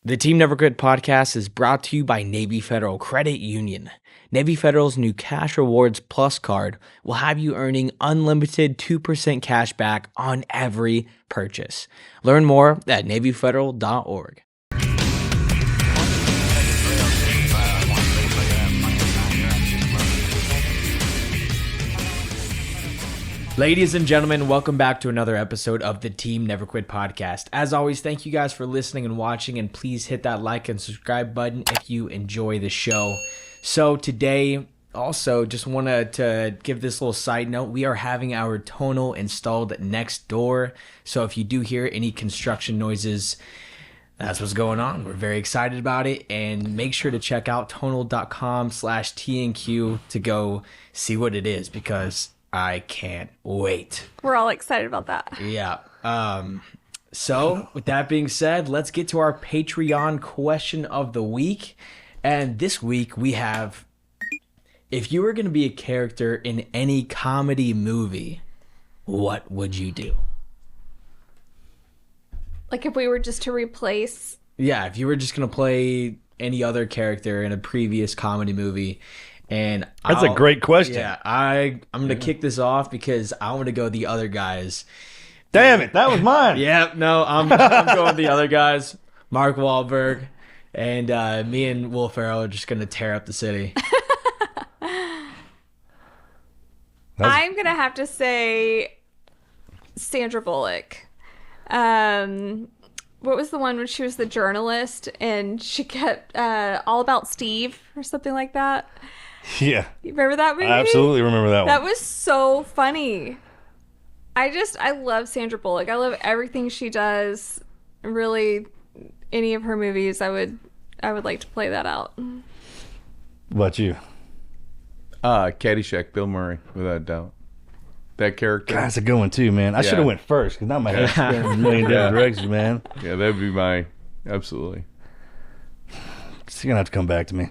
The Team Never Quit podcast is brought to you by Navy Federal Credit Union. Navy Federal's new Cash Rewards Plus card will have you earning unlimited 2% cash back on every purchase. Learn more at NavyFederal.org. Ladies and gentlemen, welcome back to another episode of the Team Never Quit podcast. As always, thank you guys for listening and watching, and please hit that like and subscribe button if you enjoy the show. So today, also, just wanted to give this little side note. We are having our tonal installed next door, so if you do hear any construction noises, that's what's going on. We're very excited about it, and make sure to check out tonal.com/TNQ to go see what it is, because I can't wait. We're all excited about that. Yeah. So with that being said, let's get to our Patreon question of the week. And this week we have, if you were going to be a character in any comedy movie, what would you do? Like if we were just to replace... Yeah, if you were just going to play any other character in a previous comedy movie. And that's a great question. Yeah, I'm gonna kick this off because I want to go the other guys. Damn it, that was mine. Yeah, no, I'm going the other guys. Mark Wahlberg and me and Will Ferrell are just gonna tear up the city. I'm gonna have to say Sandra Bullock. What was the one when she was the journalist and she kept All About Steve or something like that? Yeah. You remember that movie? I absolutely remember that one. That was so funny. I love Sandra Bullock. I love everything she does. Really, any of her movies, I would like to play that out. What about you? Caddyshack, Bill Murray, without a doubt. That character. God, that's a good one too, man. I should have went first because now my head's spinning a million different directions, man. Yeah, that'd be my, absolutely. You're gonna have to come back to me.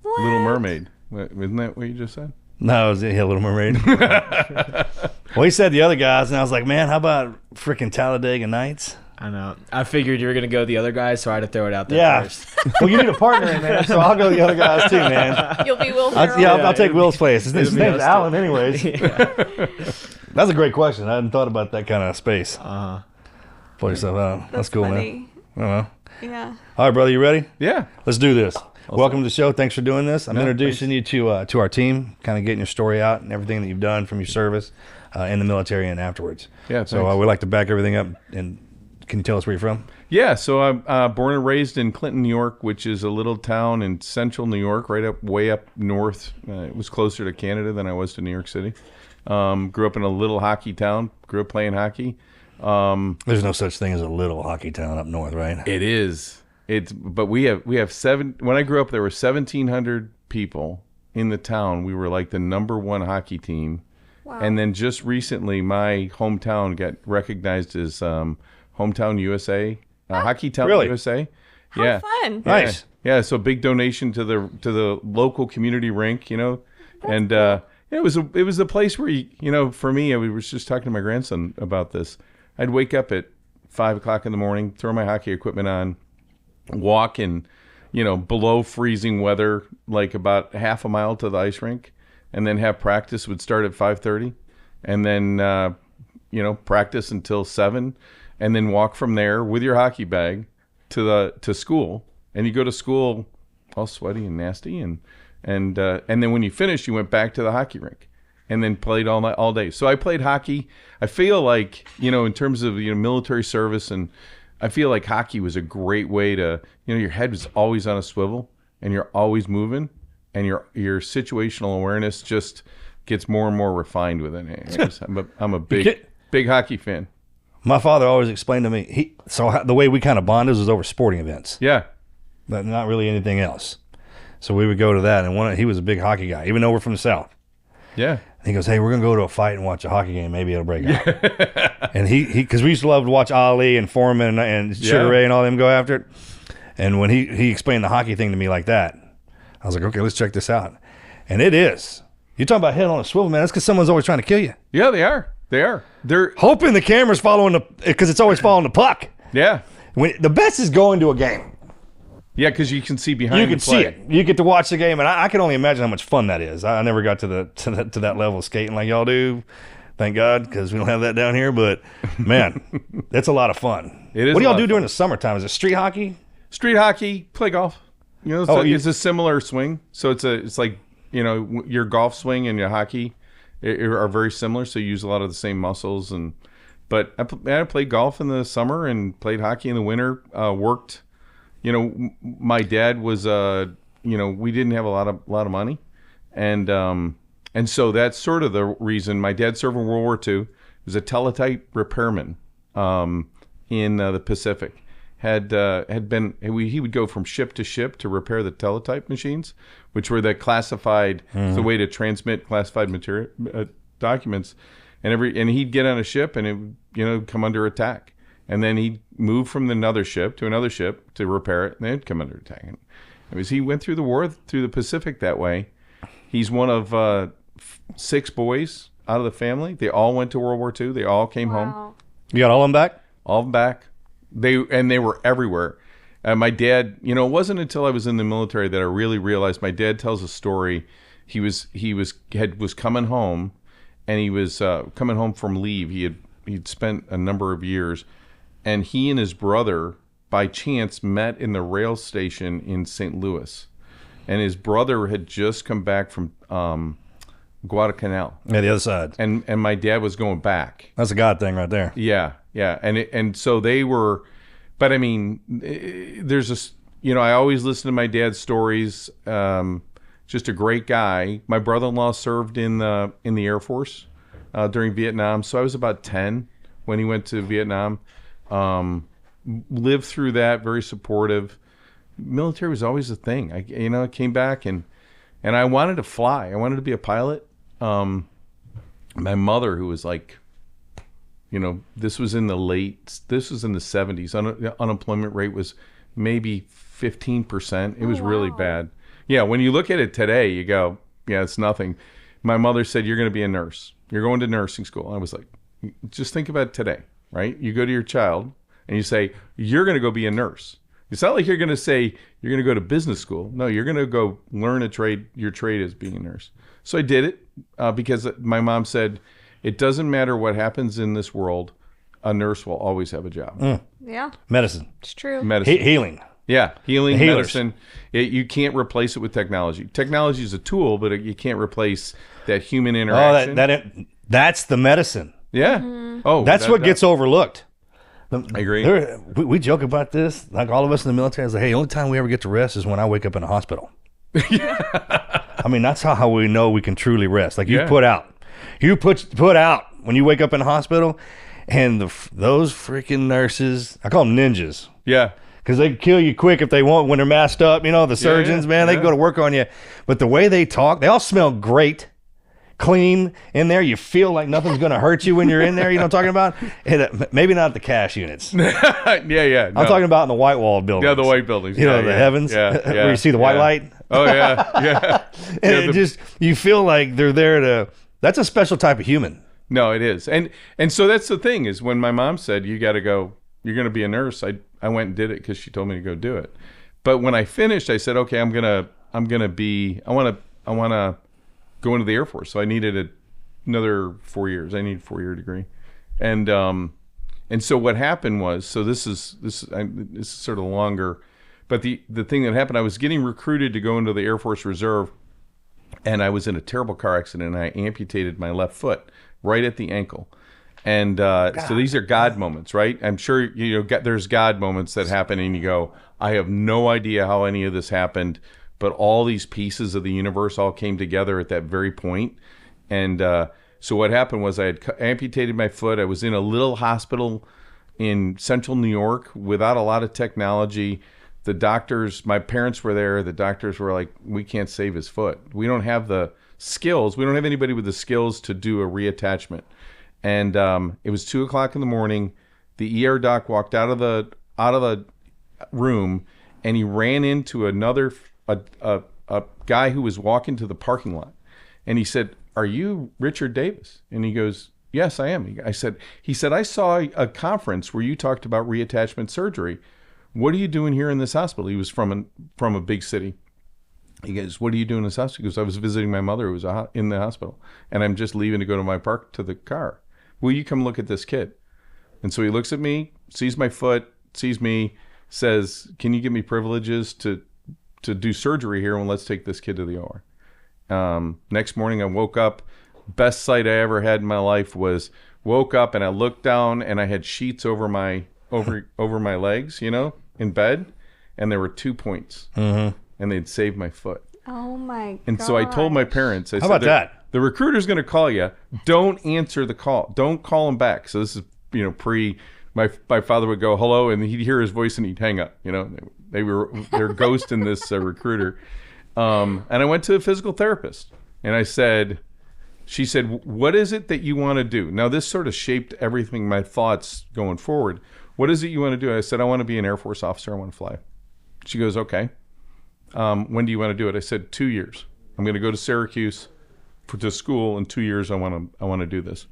What? Little Mermaid. Isn't that what you just said? No, it was Little Mermaid. Well, he said the other guys, and I was like, man, how about freaking Talladega Nights? I know. I figured you were gonna go the other guys, so I had to throw it out there first. Well, you need a partner in there, so I'll go the other guys too, man. You'll be Will Ferrell. I'll take Will's place. His name's Alan, anyways. That's a great question. I hadn't thought about that kind of space. Pull yourself out. That's cool, funny. Man. I don't know. Yeah. All right, brother, you ready? Yeah. Let's do this. Welcome to the show. Thanks for doing this. I'm introducing thanks. you to our team, kind of getting your story out and everything that you've done from your service in the military and afterwards. Yeah, so we'd like to back everything up. And can you tell us where you're from? Yeah, so I'm born and raised in Clinton, New York, which is a little town in central New York, way up north. It was closer to Canada than I was to New York City. Grew up in a little hockey town. Grew up playing hockey. There's no such thing as a little hockey town up north, right? It is. But we have seven. When I grew up, there were 1,700 people in the town. We were like the #1 hockey team. Wow. And then just recently, my hometown got recognized as Hometown USA, Hockey Town USA. How fun! Nice. Yeah. So big donation to the local community rink, and cool. It was a place where for me, I was just talking to my grandson about this. I'd wake up at 5 o'clock in the morning, throw my hockey equipment on, walk in, below freezing weather, like about half a mile to the ice rink, and then have practice. Would start at 5:30, and then practice until 7, and then walk from there with your hockey bag to school. And you go to school all sweaty and nasty, and then when you finished, you went back to the hockey rink, and then played all day. So I played hockey. I feel like in terms of military service, and I feel like hockey was a great way to your head was always on a swivel, and you're always moving, and your situational awareness just gets more and more refined with it. I'm a big hockey fan. My father always explained to me, the way we kind of bonded was over sporting events. Yeah. But not really anything else. So we would go to that, and he was a big hockey guy, even though we're from the South. Yeah. And he goes, hey, we're going to go to a fight and watch a hockey game. Maybe it'll break out. And because we used to love to watch Ali and Foreman and Sugar Ray and all them go after it. And when he explained the hockey thing to me like that, I was like, okay, let's check this out. And it is. You're talking about head on a swivel, man. That's because someone's always trying to kill you. Yeah, they are. They're hoping the camera's following because it's always following the puck. Yeah. The best is going to a game. Yeah, because you can see behind. You can the play. see it. You get to watch the game, and I can only imagine how much fun that is. I never got to that level of skating like y'all do. Thank God, because we don't have that down here. But man, that's a lot of fun. It is. What do y'all do during the summertime? Is it street hockey? Street hockey, play golf. You know, it's a similar swing. So it's like, you know, your golf swing and your hockey are very similar. So you use a lot of the same muscles. But I played golf in the summer and played hockey in the winter. Worked. You know, my dad was, you know, we didn't have a lot of money, and so that's sort of the reason. My dad served in World War II. He was a teletype repairman in the Pacific. He would go from ship to ship to repair the teletype machines, which were the classified, the way to transmit classified material documents, and he'd get on a ship and it would, you know, come under attack. And then he'd move from another ship to another ship to repair it, and they'd come under attack. He went through the war, through the Pacific that way. He's one of 6 boys out of the family. They all went to World War II. They all came home. You got all of them back? All of them back. They were everywhere. My dad, you know, it wasn't until I was in the military that I really realized. My dad tells a story. He was coming home, and he was coming home from leave. He'd spent a number of years. And he and his brother, by chance, met in the rail station in St. Louis. And his brother had just come back from Guadalcanal. Yeah, the other side. And my dad was going back. That's a God thing right there. Yeah. And so they were, but I mean, there's this, you know, I always listen to my dad's stories. Just a great guy. My brother-in-law served in the Air Force during Vietnam. So I was about 10 when he went to Vietnam. Lived through that, very supportive. Military was always a thing. I came back and I wanted to fly. I wanted to be a pilot. My mother, who was like, you know, this was in the 70s. Unemployment rate was maybe 15%. It was really bad. Yeah, when you look at it today, you go, yeah, it's nothing. My mother said, you're going to be a nurse. You're going to nursing school. I was like, just think about it today. Right? You go to your child and you say, you're going to go be a nurse. It's not like you're going to say you're going to go to business school. No, you're going to go learn a trade. Your trade is being a nurse. So I did it because my mom said, it doesn't matter what happens in this world. A nurse will always have a job. Yeah. Medicine. It's true. Medicine. Healing. Yeah. Healing, Healers. medicine. You can't replace it with technology. Technology is a tool, but you can't replace that human interaction. That's the medicine. Yeah. Oh, that's what gets overlooked. I agree. We joke about this, like all of us in the military. It's like, hey, the only time we ever get to rest is when I wake up in a hospital. I mean, that's how we know we can truly rest. Like you put out when you wake up in a hospital, and those freaking nurses, I call them ninjas. Yeah. Because they can kill you quick if they want when they're masked up. You know, the surgeons, man, they can go to work on you. But the way they talk, they all smell great. Clean in there, you feel like nothing's going to hurt you when you're in there. You know what I'm talking about? And, maybe not the cash units. No. I'm talking about in the white walled buildings. Yeah, the white buildings. You know, the heavens, where you see the white light. Oh yeah. And you feel like they're there to. That's a special type of human. No, it is, and so that's the thing is when my mom said you got to go, you're going to be a nurse. I went and did it because she told me to go do it. But when I finished, I said, okay, I want to go into the Air Force. So I needed another 4 years. I need a 4-year degree. And so what happened was, so this is sort of longer, but the thing that happened, I was getting recruited to go into the Air Force Reserve, and I was in a terrible car accident, and I amputated my left foot right at the ankle. And so these are God moments, right? I'm sure there's God moments that happen, and you go, I have no idea how any of this happened. But all these pieces of the universe all came together at that very point. And so what happened was I had amputated my foot. I was in a little hospital in central New York without a lot of technology. The doctors, my parents were there. The doctors were like, we can't save his foot. We don't have the skills. We don't have anybody with the skills to do a reattachment. And it was 2:00 in the morning. The ER doc walked out of the room, and he ran into another a guy who was walking to the parking lot, and he said, "Are you Richard Davis?" And he goes, "Yes, I am." He said, I saw a conference where you talked about reattachment surgery. what are you doing here in this hospital? He was from a big city. He goes, what are you doing in this hospital? He goes, I was visiting my mother who was in the hospital, and I'm just leaving to go to my park to the car. Will you come look at this kid? And so he looks at me, sees my foot, sees me, says, can you give me privileges to do surgery here, and let's take this kid to the OR. Next morning I woke up. Best sight I ever had in my life was woke up and I looked down and I had sheets over my legs, in bed, and there were 2 points. Mm-hmm. And they'd saved my foot. Oh my! And so I told my parents, I How said, about that? The recruiter's going to call you. Don't answer the call. Don't call him back. So this is, pre. My father would go hello, and he'd hear his voice and he'd hang up. They're ghosting this recruiter. And I went to a physical therapist, and she said, what is it that you want to do? Now this sort of shaped everything, my thoughts going forward. What is it you want to do? I said, I want to be an Air Force officer. I want to fly. She goes, okay. When do you want to do it? I said, 2 years. I'm going to go to Syracuse to school. In 2 years, I want to do this.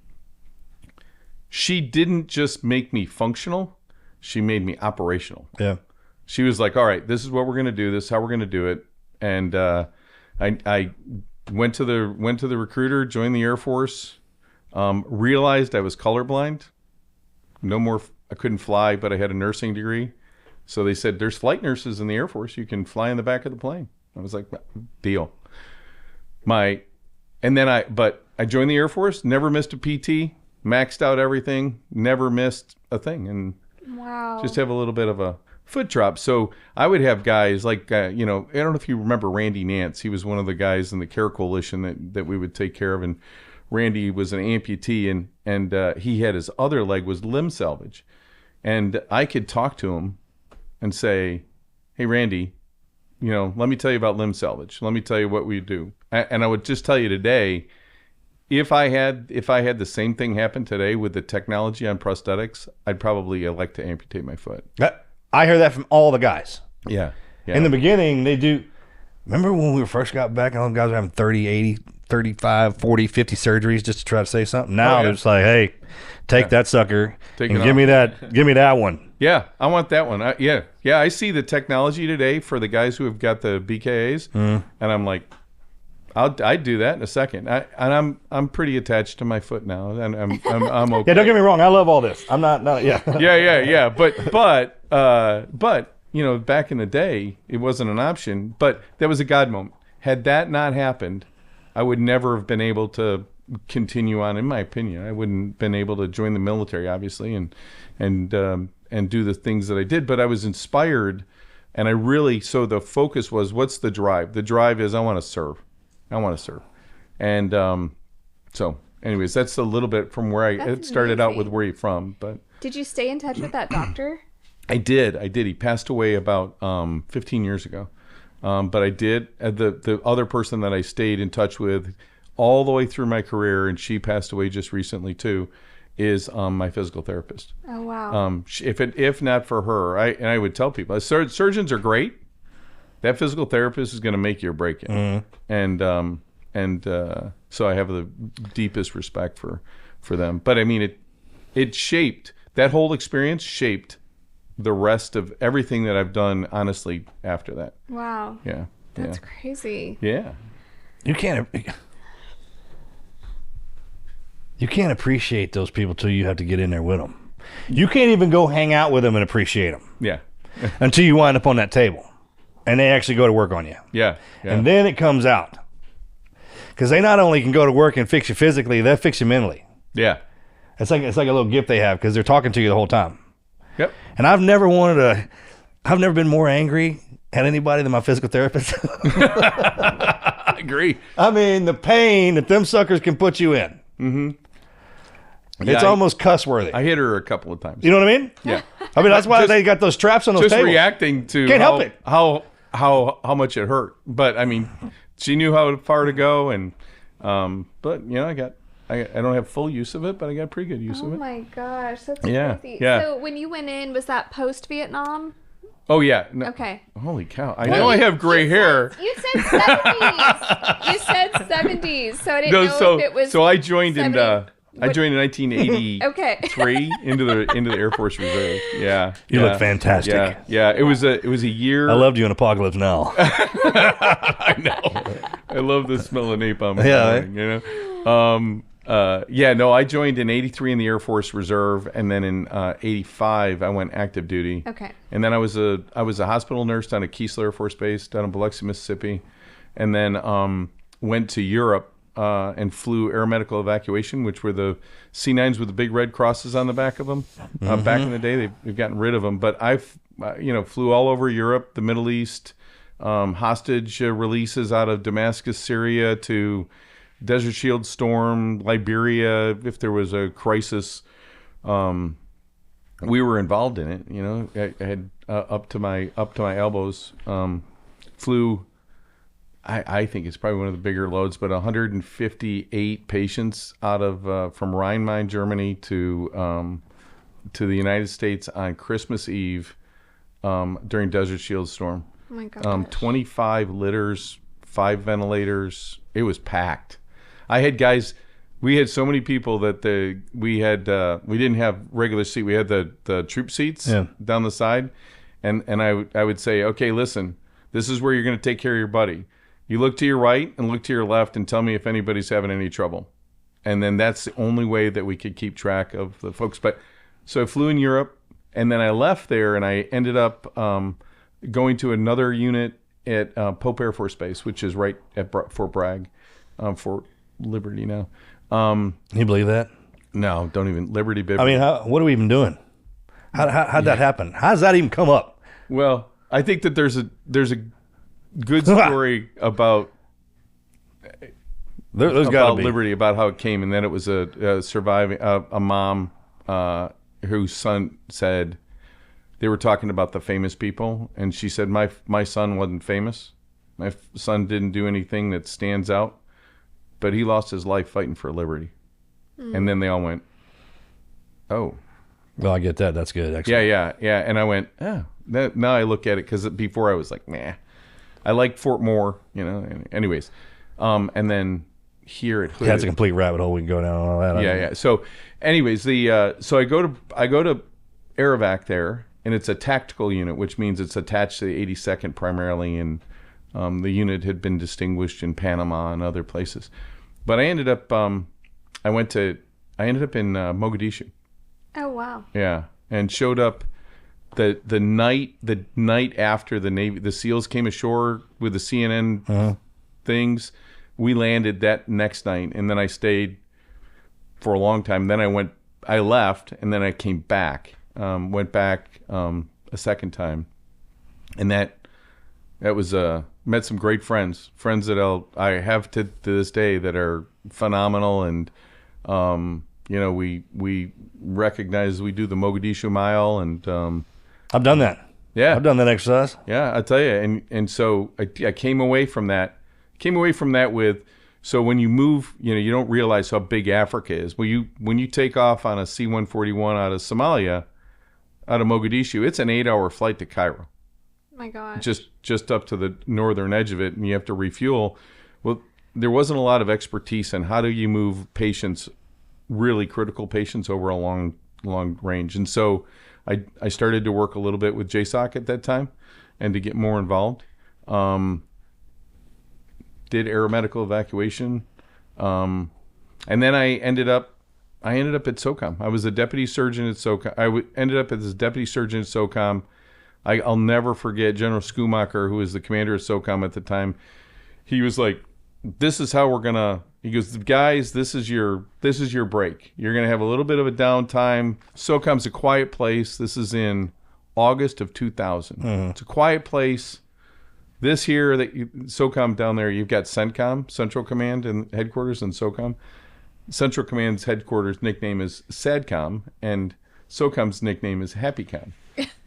She didn't just make me functional. She made me operational. Yeah. She was like, all right, this is what we're going to do. This is how we're going to do it. And I went to the recruiter, joined the Air Force, realized I was colorblind. No more, I couldn't fly, but I had a nursing degree. So they said, there's flight nurses in the Air Force. You can fly in the back of the plane. I was like, deal. But I joined the Air Force, never missed a PT, maxed out everything, never missed a thing. And wow. Just have a little bit of a foot drop. So I would have guys like, I don't know if you remember Randy Nance. He was one of the guys in the Care Coalition that we would take care of. And Randy was an amputee, and he had his other leg was limb salvage. And I could talk to him and say, hey, Randy, let me tell you about limb salvage. Let me tell you what we do. And I would just tell you today, if I had the same thing happen today with the technology on prosthetics, I'd probably elect to amputate my foot. I hear that from all the guys. Yeah. In the beginning, they do. Remember when we first got back, all the guys were having 30, 80, 35, 40, 50 surgeries just to try to say something. Now they're just like, hey, take that sucker and give me that one. Yeah, I want that one. Yeah. I see the technology today for the guys who have got the BKAs, and I'm like, I'd do that in a second. I'm pretty attached to my foot now, and I'm okay. Yeah, don't get me wrong. I love all this. I'm not. Yeah. Yeah. But back in the day, it wasn't an option. But that was a God moment. Had that not happened, I would never have been able to continue on. In my opinion, I wouldn't have been able to join the military, obviously, and do the things that I did. But I was inspired, and so the focus was, what's the drive? The drive is I want to serve. And so anyways, that's a little bit from where it started out with where you're from. But did you stay in touch with that doctor? I did. He passed away about 15 years ago. But I did. The other person that I stayed in touch with all the way through my career, and she passed away just recently too, is my physical therapist. Oh wow. If not for her, I would tell people, surgeons are great. That physical therapist is going to make you or break you. Mm-hmm. And so I have the deepest respect for them. But I mean, it shaped, that whole experience shaped the rest of everything that I've done, honestly, after that. Wow. Yeah. That's crazy. Yeah. You can't appreciate those people till you have to get in there with them. You can't even go hang out with them and appreciate them. Yeah. Until you wind up on that table. And they actually go to work on you. Yeah. And then it comes out. Because they not only can go to work and fix you physically, they'll fix you mentally. Yeah. It's like a little gift they have because they're talking to you the whole time. Yep. And I've never been more angry at anybody than my physical therapist. I agree. I mean, the pain that them suckers can put you in. Mm-hmm. It's almost cuss worthy. I hit her a couple of times. You know what I mean? Yeah. I mean, that's why they got those traps on those just tables. Reacting to Can't help it. How much it hurt. But I mean, she knew how far to go, and but I don't have full use of it, but I got pretty good use of it. Oh my gosh, that's crazy. Yeah. So when you went in, was that post Vietnam? Oh yeah. No. Okay. Holy cow! I know I have gray hair. You said 70s. You said 70s, so I didn't know if it was. So I joined 70. in. I joined in 1983 Okay. into the Air Force Reserve. Yeah, You look fantastic. Yeah. It was a year. I loved you in Apocalypse Now. I know. I love the smell of napalm. I joined in 83 in the Air Force Reserve, and then in 85 I went active duty. Okay. And then I was a hospital nurse down at Keesler Air Force Base down in Biloxi, Mississippi, and then went to Europe and flew aeromedical evacuation, which were the C9s with the big red crosses on the back of them. Back in the day, they've gotten rid of them, but I flew all over Europe, the Middle East, hostage releases out of Damascus, Syria, to Desert Shield Storm, Liberia. If there was a crisis, we were involved in it. I had up to my elbows. Flew. I think it's probably one of the bigger loads, but 158 patients out of from Rhein-Main, Germany, to the United States on Christmas Eve during Desert Shield Storm. Oh my gosh. 25 litters, 5 ventilators. It was packed. I had guys. We had so many people that we didn't have regular seat. We had the troop seats down the side, and I would say, okay, listen, this is where you're going to take care of your buddy. You look to your right and look to your left and tell me if anybody's having any trouble. And then that's the only way that we could keep track of the folks. But so I flew in Europe, and then I left there, and I ended up going to another unit at Pope Air Force Base, which is right at Fort Bragg, Fort Liberty now. Can you believe that? No, don't even. Liberty Bibby. I mean, what are we even doing? How'd that happen? How does that even come up? Well, I think that there's a good story about there's got to be Liberty, about how it came, and then it was a surviving a mom whose son said they were talking about the famous people, and she said my son wasn't famous. My son didn't do anything that stands out, but he lost his life fighting for liberty. And then they all went, oh. Well, I get that. That's good. Excellent. Yeah. And I went, now I look at it, because before I was like, nah. I like Fort Moore, anyways. And then here at Hood. That's a complete rabbit hole we can go down and all that. Yeah. So anyways, so I go to Aerovac there, and it's a tactical unit, which means it's attached to the 82nd primarily, and the unit had been distinguished in Panama and other places. But I ended up in Mogadishu. Oh wow. Yeah, and showed up the night after the SEALs came ashore with the CNN things. We landed that next night, and then I stayed for a long time. Then I left, and then I came back. Went back a second time, and that was met some great friends that I have to this day that are phenomenal, and we recognize we do the Mogadishu Mile, and I've done that. Yeah, I've done that exercise. Yeah, I tell you, and so I came away from that. With, so when you move, you don't realize how big Africa is. When you take off on a C-141 out of Somalia, out of Mogadishu, it's an 8-hour flight to Cairo. Oh my gosh. Just up to the northern edge of it, and you have to refuel. Well, there wasn't a lot of expertise in how do you move patients, really critical patients, over a long range. And so I started to work a little bit with JSOC at that time, and to get more involved. Did aeromedical evacuation, and then I ended up at SOCOM. I was a deputy surgeon at SOCOM. Ended up as a deputy surgeon at SOCOM. I'll never forget General Schumacher, who was the commander of SOCOM at the time. He was like, "This is how we're gonna." He goes, "Guys, this is your break. You're gonna have a little bit of a downtime. SOCOM's a quiet place. This is in August of 2000. It's a quiet place. This here, SOCOM down there, you've got CENTCOM, Central Command and Headquarters, and SOCOM. Central Command's headquarters nickname is SADCOM, and SOCOM's nickname is HappyCom."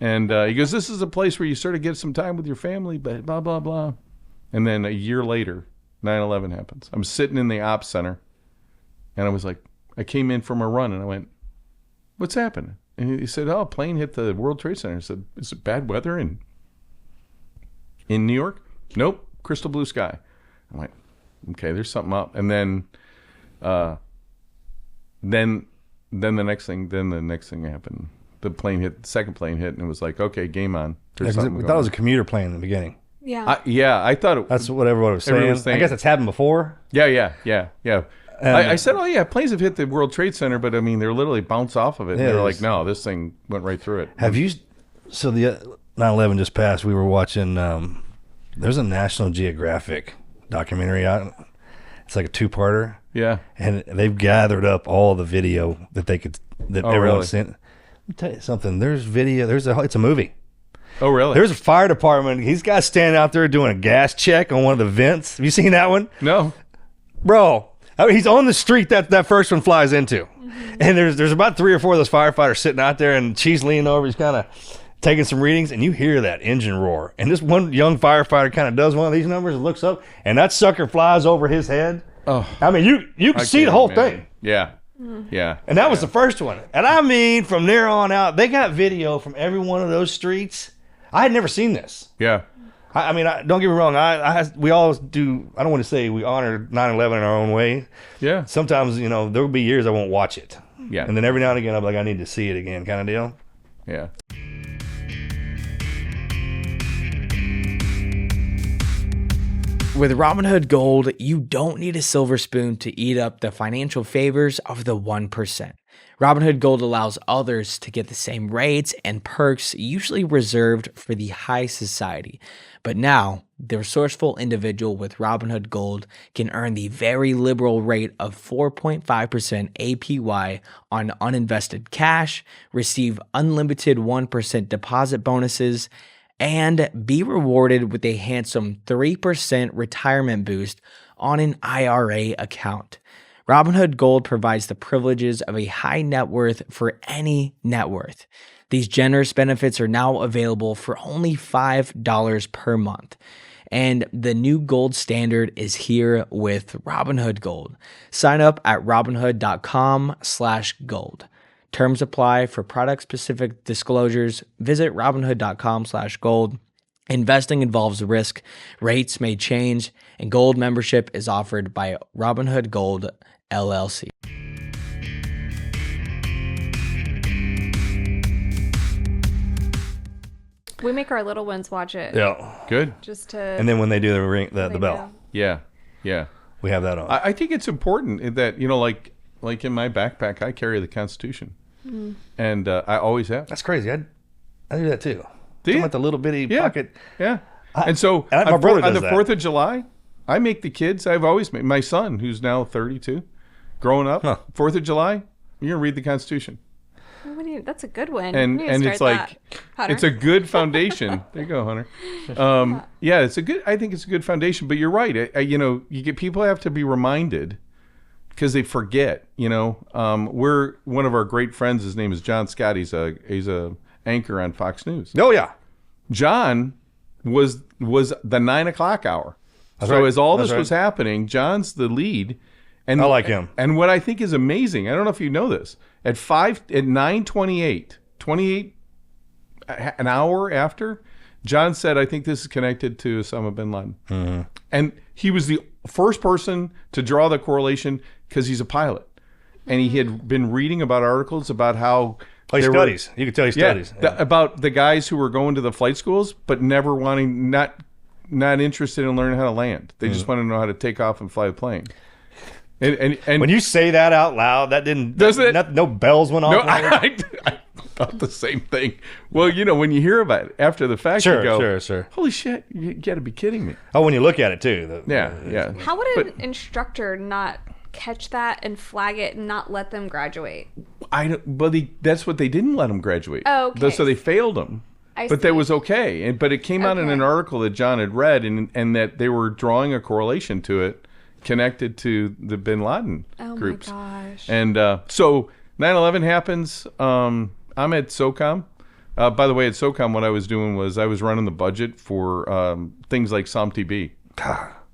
And he goes, "This is a place where you sort of get some time with your family, but blah, blah, blah." And then a year later, 9/11 happens. I'm sitting in the ops center, and I was like, I came in from a run, and I went, "What's happening?" And he said, "Oh, a plane hit the World Trade Center." I said, "Is it bad weather in New York?" "Nope, crystal blue sky." I'm like, okay, there's something up. And then then the next thing happened. The plane hit, the second plane hit, and it was like, okay, game on. We thought it was a commuter plane in the beginning. Yeah. I thought it. That's what everyone was saying. I guess it's happened before. Yeah. I said, oh yeah, planes have hit the World Trade Center, but I mean, they're literally bounce off of it. Yeah, and they're like, no, this thing went right through it. Have you? So the 9/11 just passed. We were watching. There's a National Geographic documentary out. It's like a 2-parter. Yeah. And they've gathered up all the video that everyone really? sent. Let me tell you something. There's video. It's a movie. Oh, really? There's a fire department. These guys standing out there doing a gas check on one of the vents. Have you seen that one? No. Bro, he's on the street that first one flies into. And there's about 3 or 4 of those firefighters sitting out there, and she's leaning over. He's kind of taking some readings, and you hear that engine roar. And this one young firefighter kind of does one of these numbers and looks up, and that sucker flies over his head. Oh, I mean, you can see the whole thing. Yeah. Yeah. And that was the first one. And I mean, from there on out, they got video from every one of those streets. I had never seen this. Yeah. I mean, don't get me wrong. We always do. I don't want to say we honor 9/11 in our own way. Yeah. Sometimes, there will be years I won't watch it. Yeah. And then every now and again, I'm like, I need to see it again, kind of deal. Yeah. With Robinhood Gold, you don't need a silver spoon to eat up the financial favors of the 1%. Robinhood Gold allows others to get the same rates and perks usually reserved for the high society. But now, the resourceful individual with Robinhood Gold can earn the very liberal rate of 4.5% APY on uninvested cash, receive unlimited 1% deposit bonuses, and be rewarded with a handsome 3% retirement boost on an IRA account. Robinhood Gold provides the privileges of a high net worth for any net worth. These generous benefits are now available for only $5 per month. And the new gold standard is here with Robinhood Gold. Sign up at robinhood.com/gold. Terms apply. For product-specific disclosures, visit robinhood.com/gold. Investing involves risk. Rates may change, and gold membership is offered by Robinhood Gold, LLC. We make our little ones watch it. Yeah. Good. Just to. And then when they do the ring, the bell, know. Yeah. Yeah. we have that on. I think it's important that, like in my backpack, I carry the Constitution. And I always have. That's crazy. I do that too. Do you? With the little bitty pocket. Yeah. And so my brother on does the that. 4th of July, I make the kids, I've always made, my son, who's now 32, growing up, 4th of July, you're going to read the Constitution. That's a good one. And it's like, it's a good foundation. There you go, Hunter. Yeah, I think it's a good foundation, but you're right. You get people have to be reminded because they forget, we're one of our great friends. His name is John Scott. He's a anchor on Fox News. Oh yeah. John was the 9 o'clock hour. That's so right. as all That's this was happening, John's the lead. And I like him. And what I think is amazing, I don't know if you know this, at 9:28, an hour after, John said, I think this is connected to Osama bin Laden. Mm-hmm. And he was the first person to draw the correlation because he's a pilot. And he had been reading about articles about how he studies. You can tell he studies. About the guys who were going to the flight schools, but never wanting, not interested in learning how to land. They just want to know how to take off and fly a plane. And when you say that out loud, that didn't. Does it? No bells went off. No, I thought the same thing. Well, when you hear about it after the fact, you go, sure. Holy shit, you got to be kidding me. Oh, when you look at it too. Yeah. How would an instructor not catch that and flag it and not let them graduate? That's what they didn't let them graduate. Oh, okay. So they failed them. But that was okay. But it came out in an article that John had read, and that they were drawing a correlation to it connected to the bin Laden groups. Oh my gosh. And so 9/11 happens. I'm at SOCOM. By the way, at SOCOM, what I was doing was I was running the budget for things like SOMTB.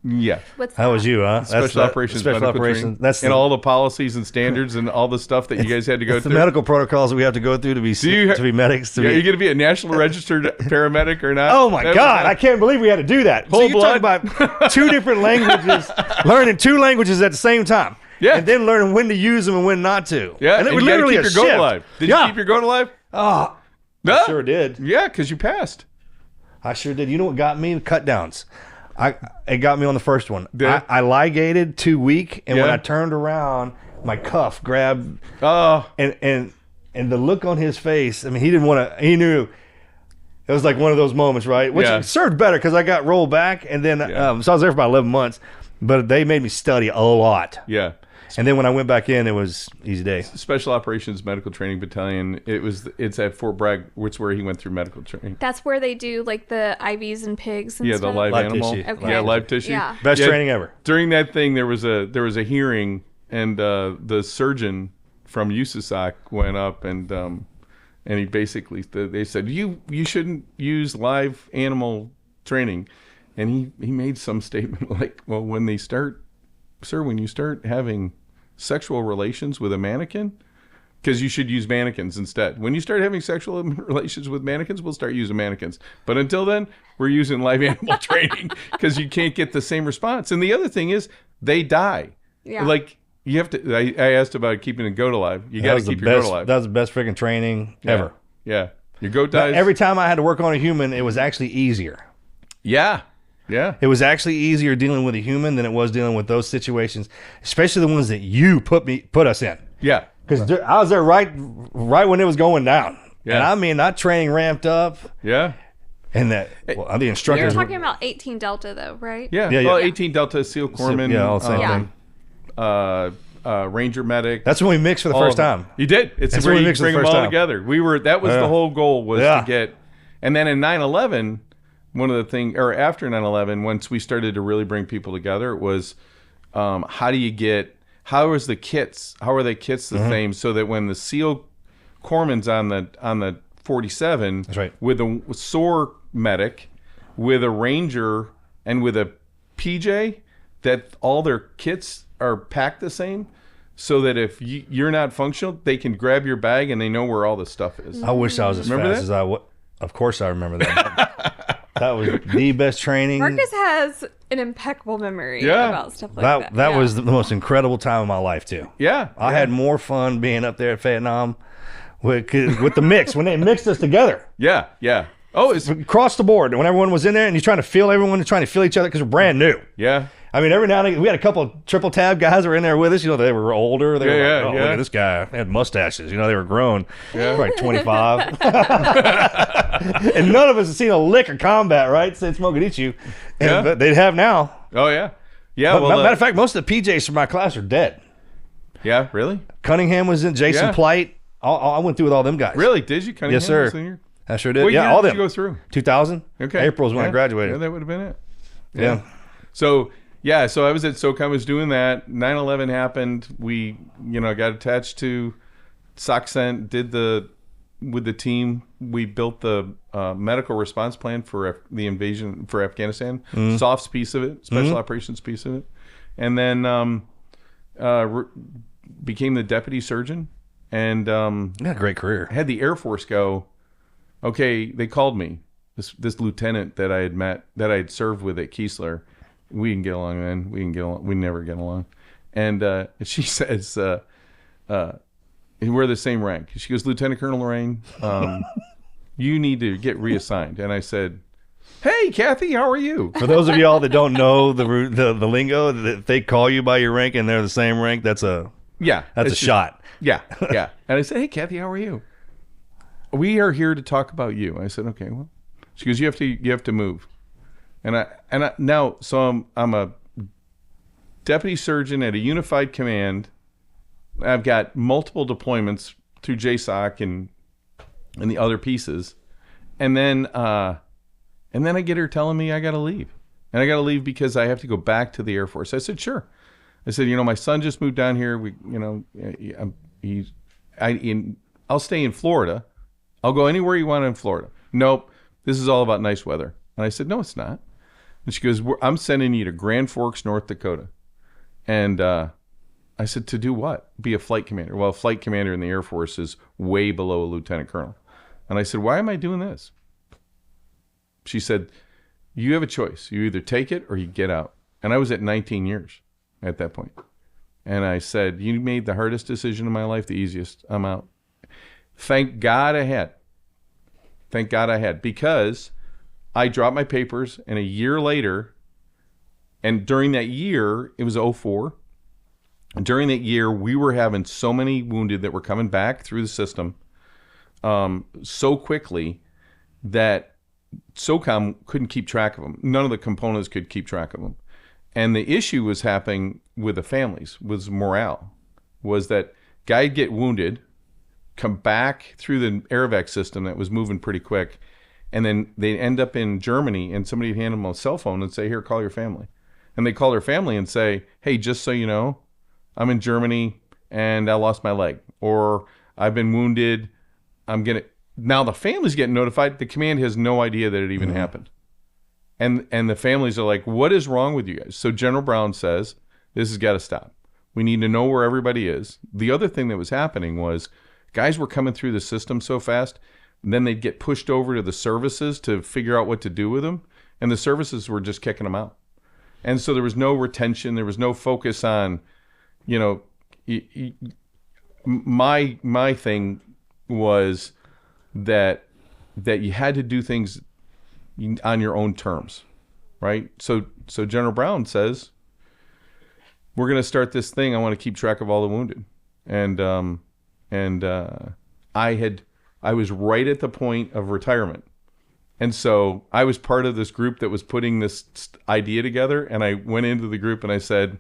Yeah. What's How was you, huh? Special operations. That's all the policies and standards and all the stuff that you guys had to go the through. medical protocols that we have to go through to be medics. Are you going to be a national registered paramedic or not? Oh my God! I can't believe we had to do that. Whole blood. Talk about two different languages, learning two languages at the same time. Yeah. and then learn when to use them and when not to. Yeah, and it and was you gotta literally keep a your goat shift. alive. Did Yeah. you keep your goat alive? Oh, No. I sure did. Yeah, because you passed. I sure did. You know what got me? Cut downs. It got me on the first one. Did it? I ligated too weak, and when Yeah. I turned around, my cuff grabbed, Oh, and the look on his face. I mean, he didn't want to. He knew. It was like one of those moments, right? Which Yeah. served better because I got rolled back, and then Yeah. so I was there for about 11 months. But they made me study a lot, yeah. and then when I went back in, it was easy day. Special Operations Medical Training Battalion. It's at Fort Bragg, which is where he went through medical training. That's where they do like the IVs and pigs and Yeah, stuff. the live animal. tissue. Okay. Yeah, live tissue. Yeah. Best Yeah. training ever. During that thing, there was a hearing, and the surgeon from USASOC went up and he basically they said you shouldn't use live animal training, and he made some statement like, well, when you start having sexual relations with a mannequin, because you should use mannequins instead. When you start having sexual relations with mannequins, we'll start using mannequins. But until then, we're using live animal training because you can't get the same response. And the other thing is, they die. Yeah. Like, you have to. I asked about keeping a goat alive. You got That to was keep the your best. goat alive. That was the best freaking training ever. Yeah. Your goat But dies. every time I had to work on a human, it was actually easier. Yeah. Yeah. It was actually easier dealing with a human than it was dealing with those situations, especially the ones that you put us in. Yeah. Because I was there right when it was going down. Yeah. And I mean, that training ramped up, Yeah. and the You're instructors. talking about 18 Delta though, right? Yeah. Yeah, Well, yeah. 18 Delta, SEAL Corpsman. Yeah, all the same Yeah. thing. Ranger Medic. That's when we mixed for the all first of them. time. You did. It's That's where when we you mixed the bring them first all time. together. That was Yeah. the whole goal was Yeah. to get. And then in 9/11, one of the things, or after 9/11, once we started to really bring people together, it was how are the kits the same so that when the SEAL Corpsman's on the 47, That's right. with a SOAR medic, with a Ranger, and with a PJ, that all their kits are packed the same, so that if you're not functional, they can grab your bag and they know where all the stuff is. I wish I was as Remember fast that? as I was. Of course, I remember that. That was the best training. Marcus has an impeccable memory Yeah. about stuff like that. That Yeah. was the most incredible time of my life too. Yeah, I had more fun being up there at Vietnam with the mix when they mixed us together Yeah. Oh, it's across the board. When everyone was in there and you're trying to feel everyone and trying to feel each other because we're brand new. yeah. I mean, every now and then we had a couple of triple tab guys that were in there with us. You know, they were older. They were Yeah, like, oh, yeah. look at this guy. They had mustaches. You know, they were grown. Yeah. Like 25. And none of us had seen a lick of combat, right? Since smoking eat you. And, Yeah. but they'd have now. Oh, yeah. Yeah. But Well, matter of fact, most of the PJs from my class are dead. yeah. Really? Cunningham was in, Jason Yeah. Plight. I went through with all them guys. Really? Did you? Yes, sir. Senior? I sure did. What Yeah, year all did them. you go through? 2000. Okay. April is when I graduated. Yeah, that would have been it. Yeah. So I was at SOCOM, was doing that. 9/11 happened. We, got attached to SOCCENT, with the team. We built the medical response plan for the invasion for Afghanistan, SOFS piece of it, special operations piece of it, and then became the deputy surgeon, and You had a great career. had the Air Force go, okay, they called me, this lieutenant that I had met, that I had served with at Keesler. We didn't get along then. We never get along. And she says, we're the same rank. She goes, Lieutenant Colonel Lorraine, you need to get reassigned. And I said, hey, Kathy, how are you? For those of y'all that don't know the lingo, that they call you by your rank and they're the same rank, that's a Yeah. that's a shot. Yeah. And I said, hey, Kathy, how are you? We are here to talk about you. I said, okay, well. She goes, you have to move. And I now, so I'm a deputy surgeon at a unified command. I've got multiple deployments through JSOC and the other pieces. And then I get her telling me I got to leave. And I got to leave because I have to go back to the Air Force. I said, sure. I said, my son just moved down here. I'll stay in Florida. I'll go anywhere you want in Florida. Nope. This is all about nice weather. And I said, no, it's not. And she goes, I'm sending you to Grand Forks, North Dakota. And I said, to do what? Be a flight commander. Well, a flight commander in the Air Force is way below a lieutenant colonel. And I said, why am I doing this? She said, you have a choice. You either take it or you get out. And I was at 19 years at that point. And I said, you made the hardest decision of my life, the easiest. I'm out. Thank God I had. Thank God I had. Because I dropped my papers, and a year later, and during that year, it was 2004. And during that year, we were having so many wounded that were coming back through the system so quickly that SOCOM couldn't keep track of them. None of the components could keep track of them. And the issue was happening with the families, was morale, was that guy'd get wounded, come back through the airvac system that was moving pretty quick, and then they'd end up in Germany, and somebody'd hand them a cell phone and say, here, call your family. And they call their family and say, hey, just so you know, I'm in Germany and I lost my leg, or I've been wounded. Now the family's getting notified. The command has no idea that it even happened. And the families are like, what is wrong with you guys? So General Brown says, this has got to stop. We need to know where everybody is. The other thing that was happening was guys were coming through the system so fast, and then they'd get pushed over to the services to figure out what to do with them. And the services were just kicking them out. And so there was no retention. There was no focus on, my thing was that you had to do things on your own terms, right? So General Brown says, we're going to start this thing. I want to keep track of all the wounded. And I was right at the point of retirement. And so I was part of this group that was putting this idea together. And I went into the group and I said,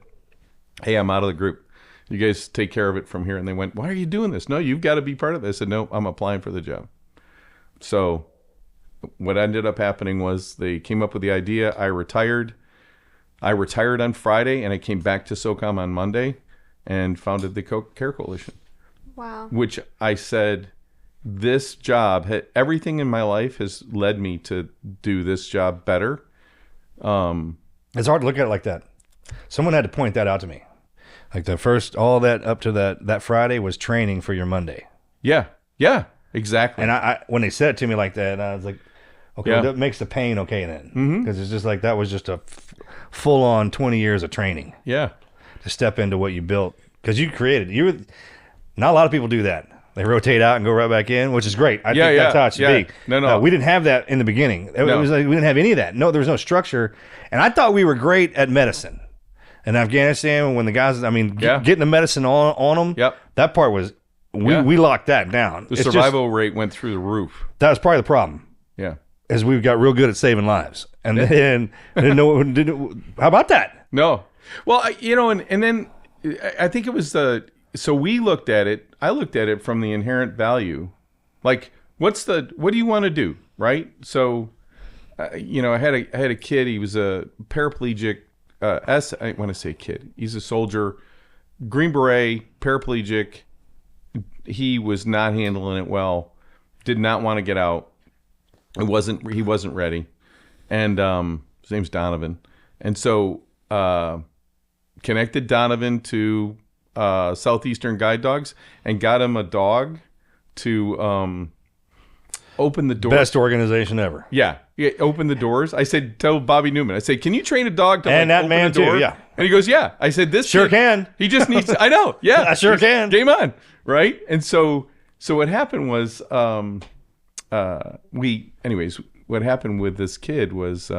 hey, I'm out of the group. You guys take care of it from here. And they went, why are you doing this? No, you've got to be part of this. I said, no, I'm applying for the job. So what ended up happening was they came up with the idea. I retired on Friday, and I came back to SOCOM on Monday and founded the Care Coalition. Wow. Which I said, this job, everything in my life has led me to do this job better. It's hard to look at it like that. Someone had to point that out to me. Like all that up to that Friday was training for your Monday. Yeah, exactly. And I when they said it to me like that, I was like, okay, that makes the pain okay then. Because it's just like that was just a full-on 20 years of training. Yeah. To step into what you built. Because you created. Not a lot of people do that. They rotate out and go right back in, which is great. I think that's how it should be. No. We didn't have that in the beginning. It was like we didn't have any of that. No, there was no structure. And I thought we were great at medicine. In Afghanistan, when the guys, getting the medicine on them, that part was, we locked that down. The survival rate went through the roof. That was probably the problem. Yeah. As we got real good at saving lives. And then, how about that? No. Well, and then I think it was so we looked at it, I looked at it from the inherent value. Like, what do you want to do, right? So, I had a kid, he was a paraplegic, I want to say kid, he's a soldier, Green Beret, paraplegic. He was not handling it well, did not want to get out. He wasn't ready. And his name's Donovan. And so connected Donovan to Southeastern Guide Dogs and got him a dog to open the door. Best organization ever. Yeah, open the doors. I said, tell Bobby Newman, I said, can you train a dog to and that open man the door? too, yeah. And he goes, yeah. I said, this sure kid, can. He just needs to, I know, yeah. I sure can. Game on, right? And so what happened was, what happened with this kid was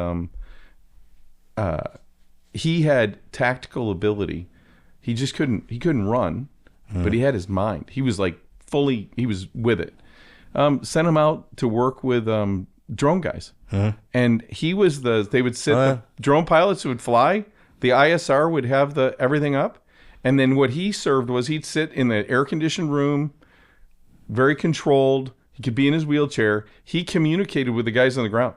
he had tactical ability. He just couldn't run, but he had his mind. He was like he was with it. Sent him out to work with drone guys. And he was they would sit, the drone pilots would fly, the ISR would have everything up. And then what he served was he'd sit in the air-conditioned room, very controlled. He could be in his wheelchair. He communicated with the guys on the ground.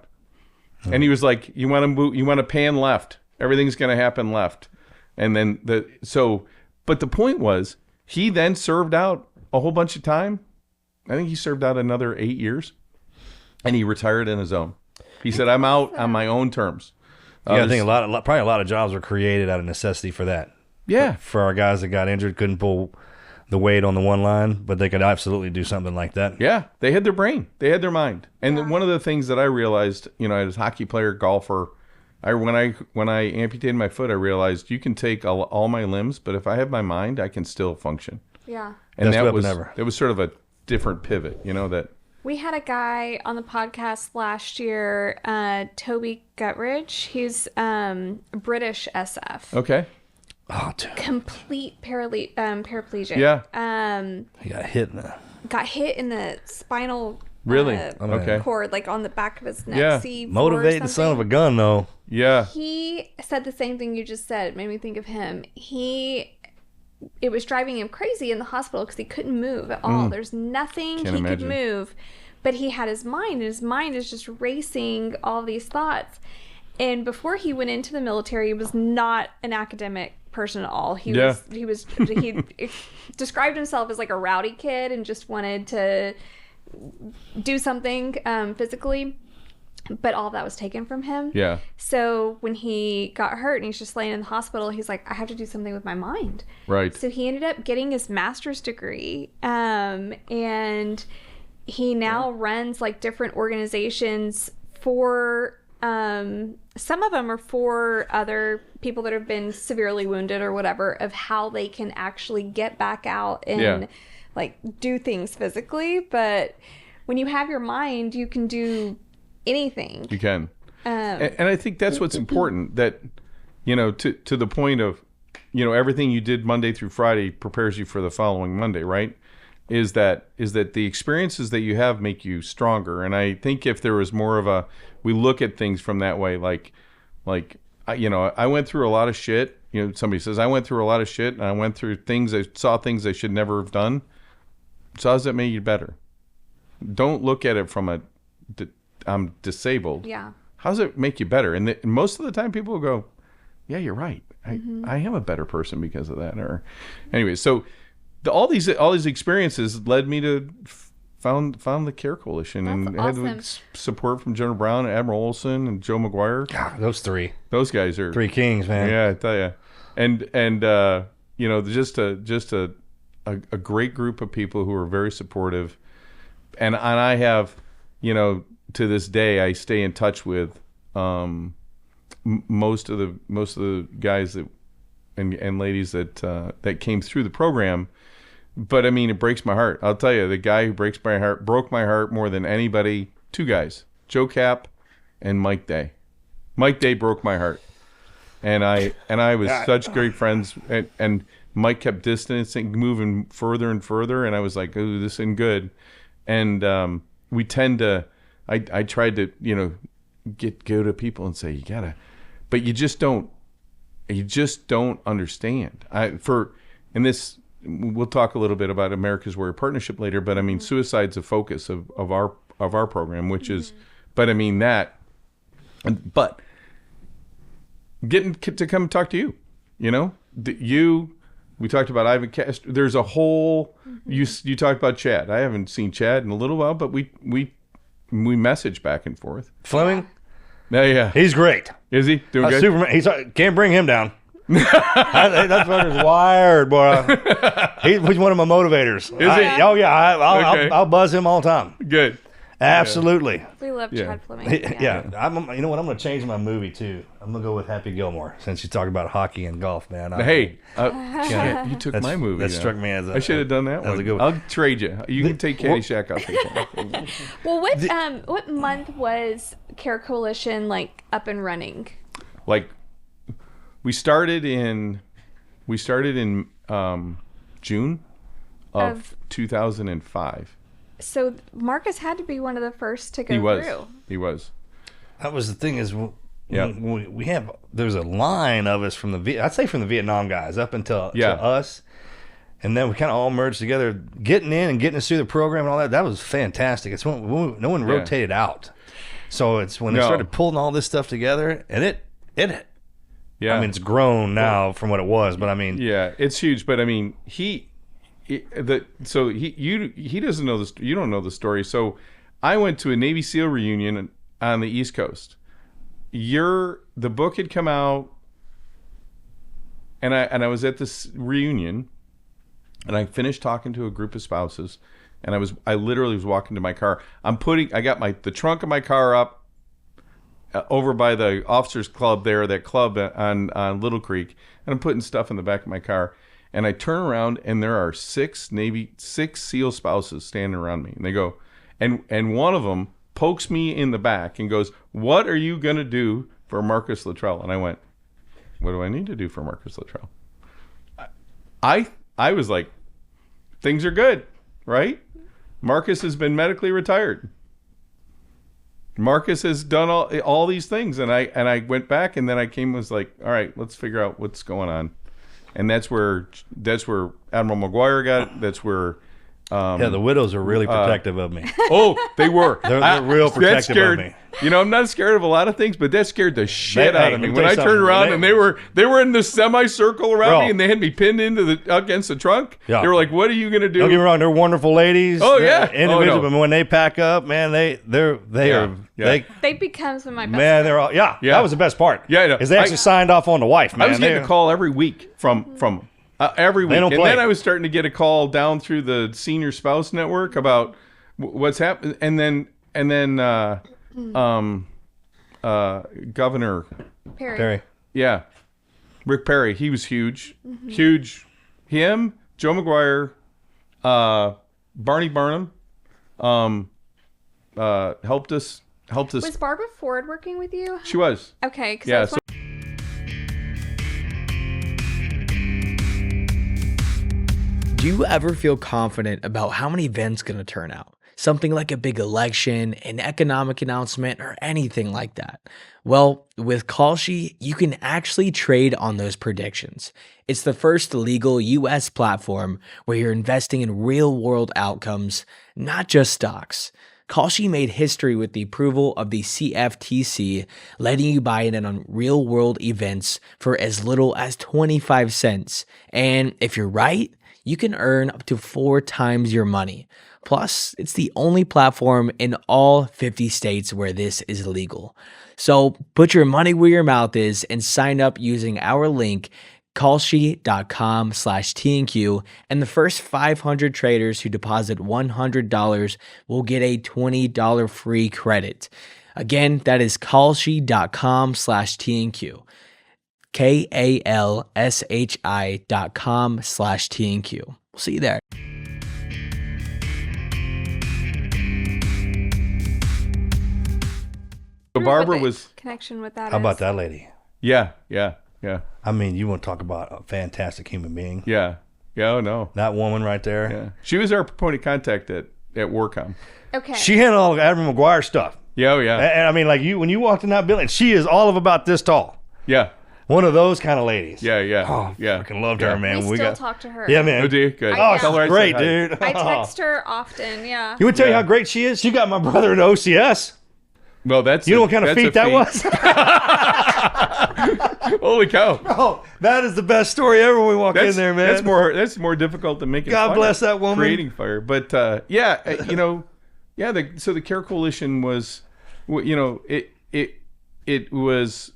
And he was like, you want to move, you want to pan left. Everything's going to happen left. And then but the point was, he then served out a whole bunch of time. I think he served out another 8 years, and he retired on his own. He said, I'm out on my own terms. I think probably a lot of jobs were created out of necessity for that. Yeah. For our guys that got injured, couldn't pull the weight on the one line, but they could absolutely do something like that. Yeah. They had their brain. They had their mind. And one of the things that I realized, I was a hockey player, golfer, When I amputated my foot, I realized you can take all my limbs, but if I have my mind, I can still function. Yeah. And Best that weapon was ever. it was sort of a different pivot, that. We had a guy on the podcast last year, Toby Gutridge. He's British SF. Okay. Oh, dude. Complete paraplegic. Yeah. He got hit in the... Got hit in the spinal Really? Okay. cord, like on the back of his neck. Yeah. C4 or Motivating son of a something. gun, though. Yeah. He said the same thing you just said. It made me think of him. It was driving him crazy in the hospital because he couldn't move at all. There's nothing Can't he imagine. could move. But he had his mind, and his mind is just racing all these thoughts. And before he went into the military, he was not an academic person at all. He described himself as like a rowdy kid and just wanted to do something physically. But all that was taken from him. Yeah. So when he got hurt and he's just laying in the hospital, he's like, I have to do something with my mind. Right. So he ended up getting his master's degree. And he now runs like different organizations for, some of them are for other people that have been severely wounded or whatever, of how they can actually get back out and like do things physically. But when you have your mind, you can do anything. You can. And I think that's what's important, that, to the point of, everything you did Monday through Friday prepares you for the following Monday, right? Is that the experiences that you have make you stronger. And I think if there was more of we look at things from that way, I went through a lot of shit. Somebody says, I went through a lot of shit, and I went through saw things I should never have done. So how does that make you better? Don't look at it from I'm disabled. Yeah. How does it make you better? And most of the time people will go, yeah, you're right. I am a better person because of that. Or anyway, so all these experiences led me to found the Care Coalition. That's and awesome. had support from General Brown, Admiral Olson, and Joe McGuire. God, those three. Those guys are Three kings, man. Yeah, I tell you. And just a great group of people who are very supportive. And I have, to this day, I stay in touch with most of the guys that and ladies that came through the program. But I mean, it breaks my heart. I'll tell you, the guy who broke my heart more than anybody. Two guys, Joe Cap and Mike Day. Mike Day broke my heart, and I was such great friends. And Mike kept distancing, moving further and further, and I was like, "Oh, this isn't good." And we tend to. I tried to, go to people and say, you gotta, but you just don't understand. We'll talk a little bit about America's Warrior Partnership later, but I mean, suicide's a focus of our program, which is, but I mean but getting to come talk to you, we talked about Ivan Castro. There's a whole, you talked about Chad. I haven't seen Chad in a little while, but we message back and forth. Fleming? Yeah. He's great. Is he doing good? Superman. Can't bring him down. That fucker's wired, boy. He's one of my motivators. Is he? Oh yeah, Okay. I'll buzz him all the time. Good. Absolutely. We love Yeah. Chad Fleming. Yeah. You know what? I'm going to change my movie too. I'm going to go with Happy Gilmore since you talk about hockey and golf, man. Hey, you took my movie. That struck me as I should have done that as one. a good one. I'll trade you. You can take Caddyshack. I'll take that. Well, what month was Care Coalition like up and running? Like, we started in June of 2005. So Marcus had to be one of the first to go through. He was. That was the thing is, Yeah. there's a line of us from I'd say from the Vietnam guys up until to us. And then we kind of all merged together, getting in and getting us through the program and all that. That was fantastic. It's when no one rotated out. So it's when they started pulling all this stuff together, and it Yeah. I mean, it's grown now from what it was, but I mean, yeah, it's huge. But I mean, he doesn't know this. You don't know the story. So I went to a Navy SEAL reunion on the East Coast. The book had come out, and I was at this reunion, and I finished talking to a group of spouses, and I literally was walking to my car. I got the trunk of my car up, over by the officers club there, that club on Little Creek, and I'm putting stuff in the back of my car, and I turn around and there are 6 SEAL spouses standing around me, and they go, and one of them pokes me in the back and goes, "What are you gonna do for Marcus Luttrell?" And I went, "What do I need to do for Marcus Luttrell?" I was like, things are good, right? Marcus has been medically retired. Marcus has done all these things, and I went back, and then I was like, all right, let's figure out what's going on, and that's where Admiral McGuire got it. That's where the widows are really protective of me. Oh, they were. They're real protective of me. You know, I'm not scared of a lot of things, but that scared the shit out of me. When I turned something. around and they were in the semicircle around me, and they had me pinned against the trunk. Yeah. They were like, "What are you gonna do?" Don't get me wrong, they're wonderful ladies. Oh, yeah. Individual, Oh, no. but when they pack up, man, they become some of my best man, friends. they're all That was the best part. Yeah, I know. Is they actually signed off on the wife. Man, I was getting a call every week from every week, don't and play. then I was starting to get a call down through the Senior Spouse Network about what's happened, and then Governor Perry. Yeah, Rick Perry. He was huge. Huge. Him, Joe McGuire, Barney Barnum, helped us. Was Barbara Ford working with you? She was. Okay. Yeah. Do you ever feel confident about how an event's going to turn out? Something like a big election, an economic announcement, or anything like that. Well, with Kalshi, you can actually trade on those predictions. It's the first legal US platform where you're investing in real-world outcomes, not just stocks. Kalshi made history with the approval of the CFTC, letting you buy in on real-world events for as little as 25 cents. And if you're right, you can earn up to 4 times your money. Plus, it's the only platform in all 50 states where this is legal. So put your money where your mouth is and sign up using our link, kalshi.com/TNQ, and the first 500 traders who deposit $100 will get a $20 free credit. Again, that is kalshi.com/TNQ. KALSHI.com/TNQ. We'll see you there. So Barbara was connection with that. How about that lady? Yeah. I mean, you want to talk about a fantastic human being? Yeah. Oh no. That woman right there. Yeah. She was our point of contact at Warcom. Okay. She handled all of Admiral McGuire stuff. Yeah. Oh yeah. And I mean, like when you walked in that building, she is all of about this tall. Yeah. One of those kind of ladies. Yeah. Oh, Yeah. freaking loved her, man. we still talk to her. Yeah, man. Oh, do you? Good. Oh, Tell her I great, said hi. dude. I text her often. Yeah. You want to tell you how great she is? She got my brother at OCS. Well, that's You know what kind of feat that was? Holy cow! Oh, that is the best story ever when we walk in there, man. That's more difficult than making. God fire, bless that woman. Creating fire, but So the Care Coalition was, it was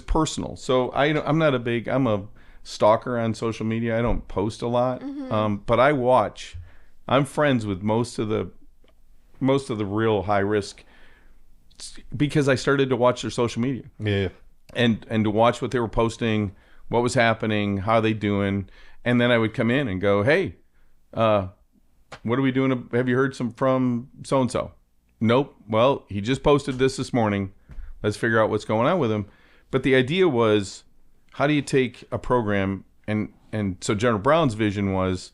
personal. So I'm a stalker on social media. I don't post a lot, but I watch. I'm friends with most of the real high risk, because I started to watch their social media. Yeah. And to watch what they were posting, what was happening, how they doing, and then I would come in and go, "Hey, what are we doing? Have you heard from so and so?" Nope. Well, he just posted this morning. Let's figure out what's going on with him. But the idea was, how do you take a program and so General Brown's vision was,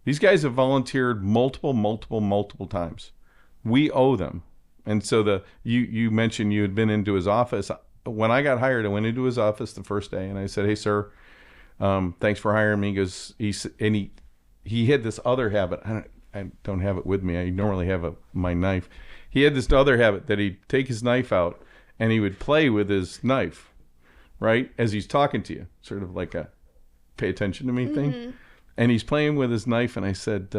these guys have volunteered multiple times. We owe them. And so you mentioned you had been into his office. When I got hired, I went into his office the first day and I said, "Hey, sir, thanks for hiring me." He had this other habit. I don't have it with me. I normally have my knife. He had this other habit that he'd take his knife out and he would play with his knife, right, as he's talking to you, sort of like a pay attention to me thing. And he's playing with his knife, and I said,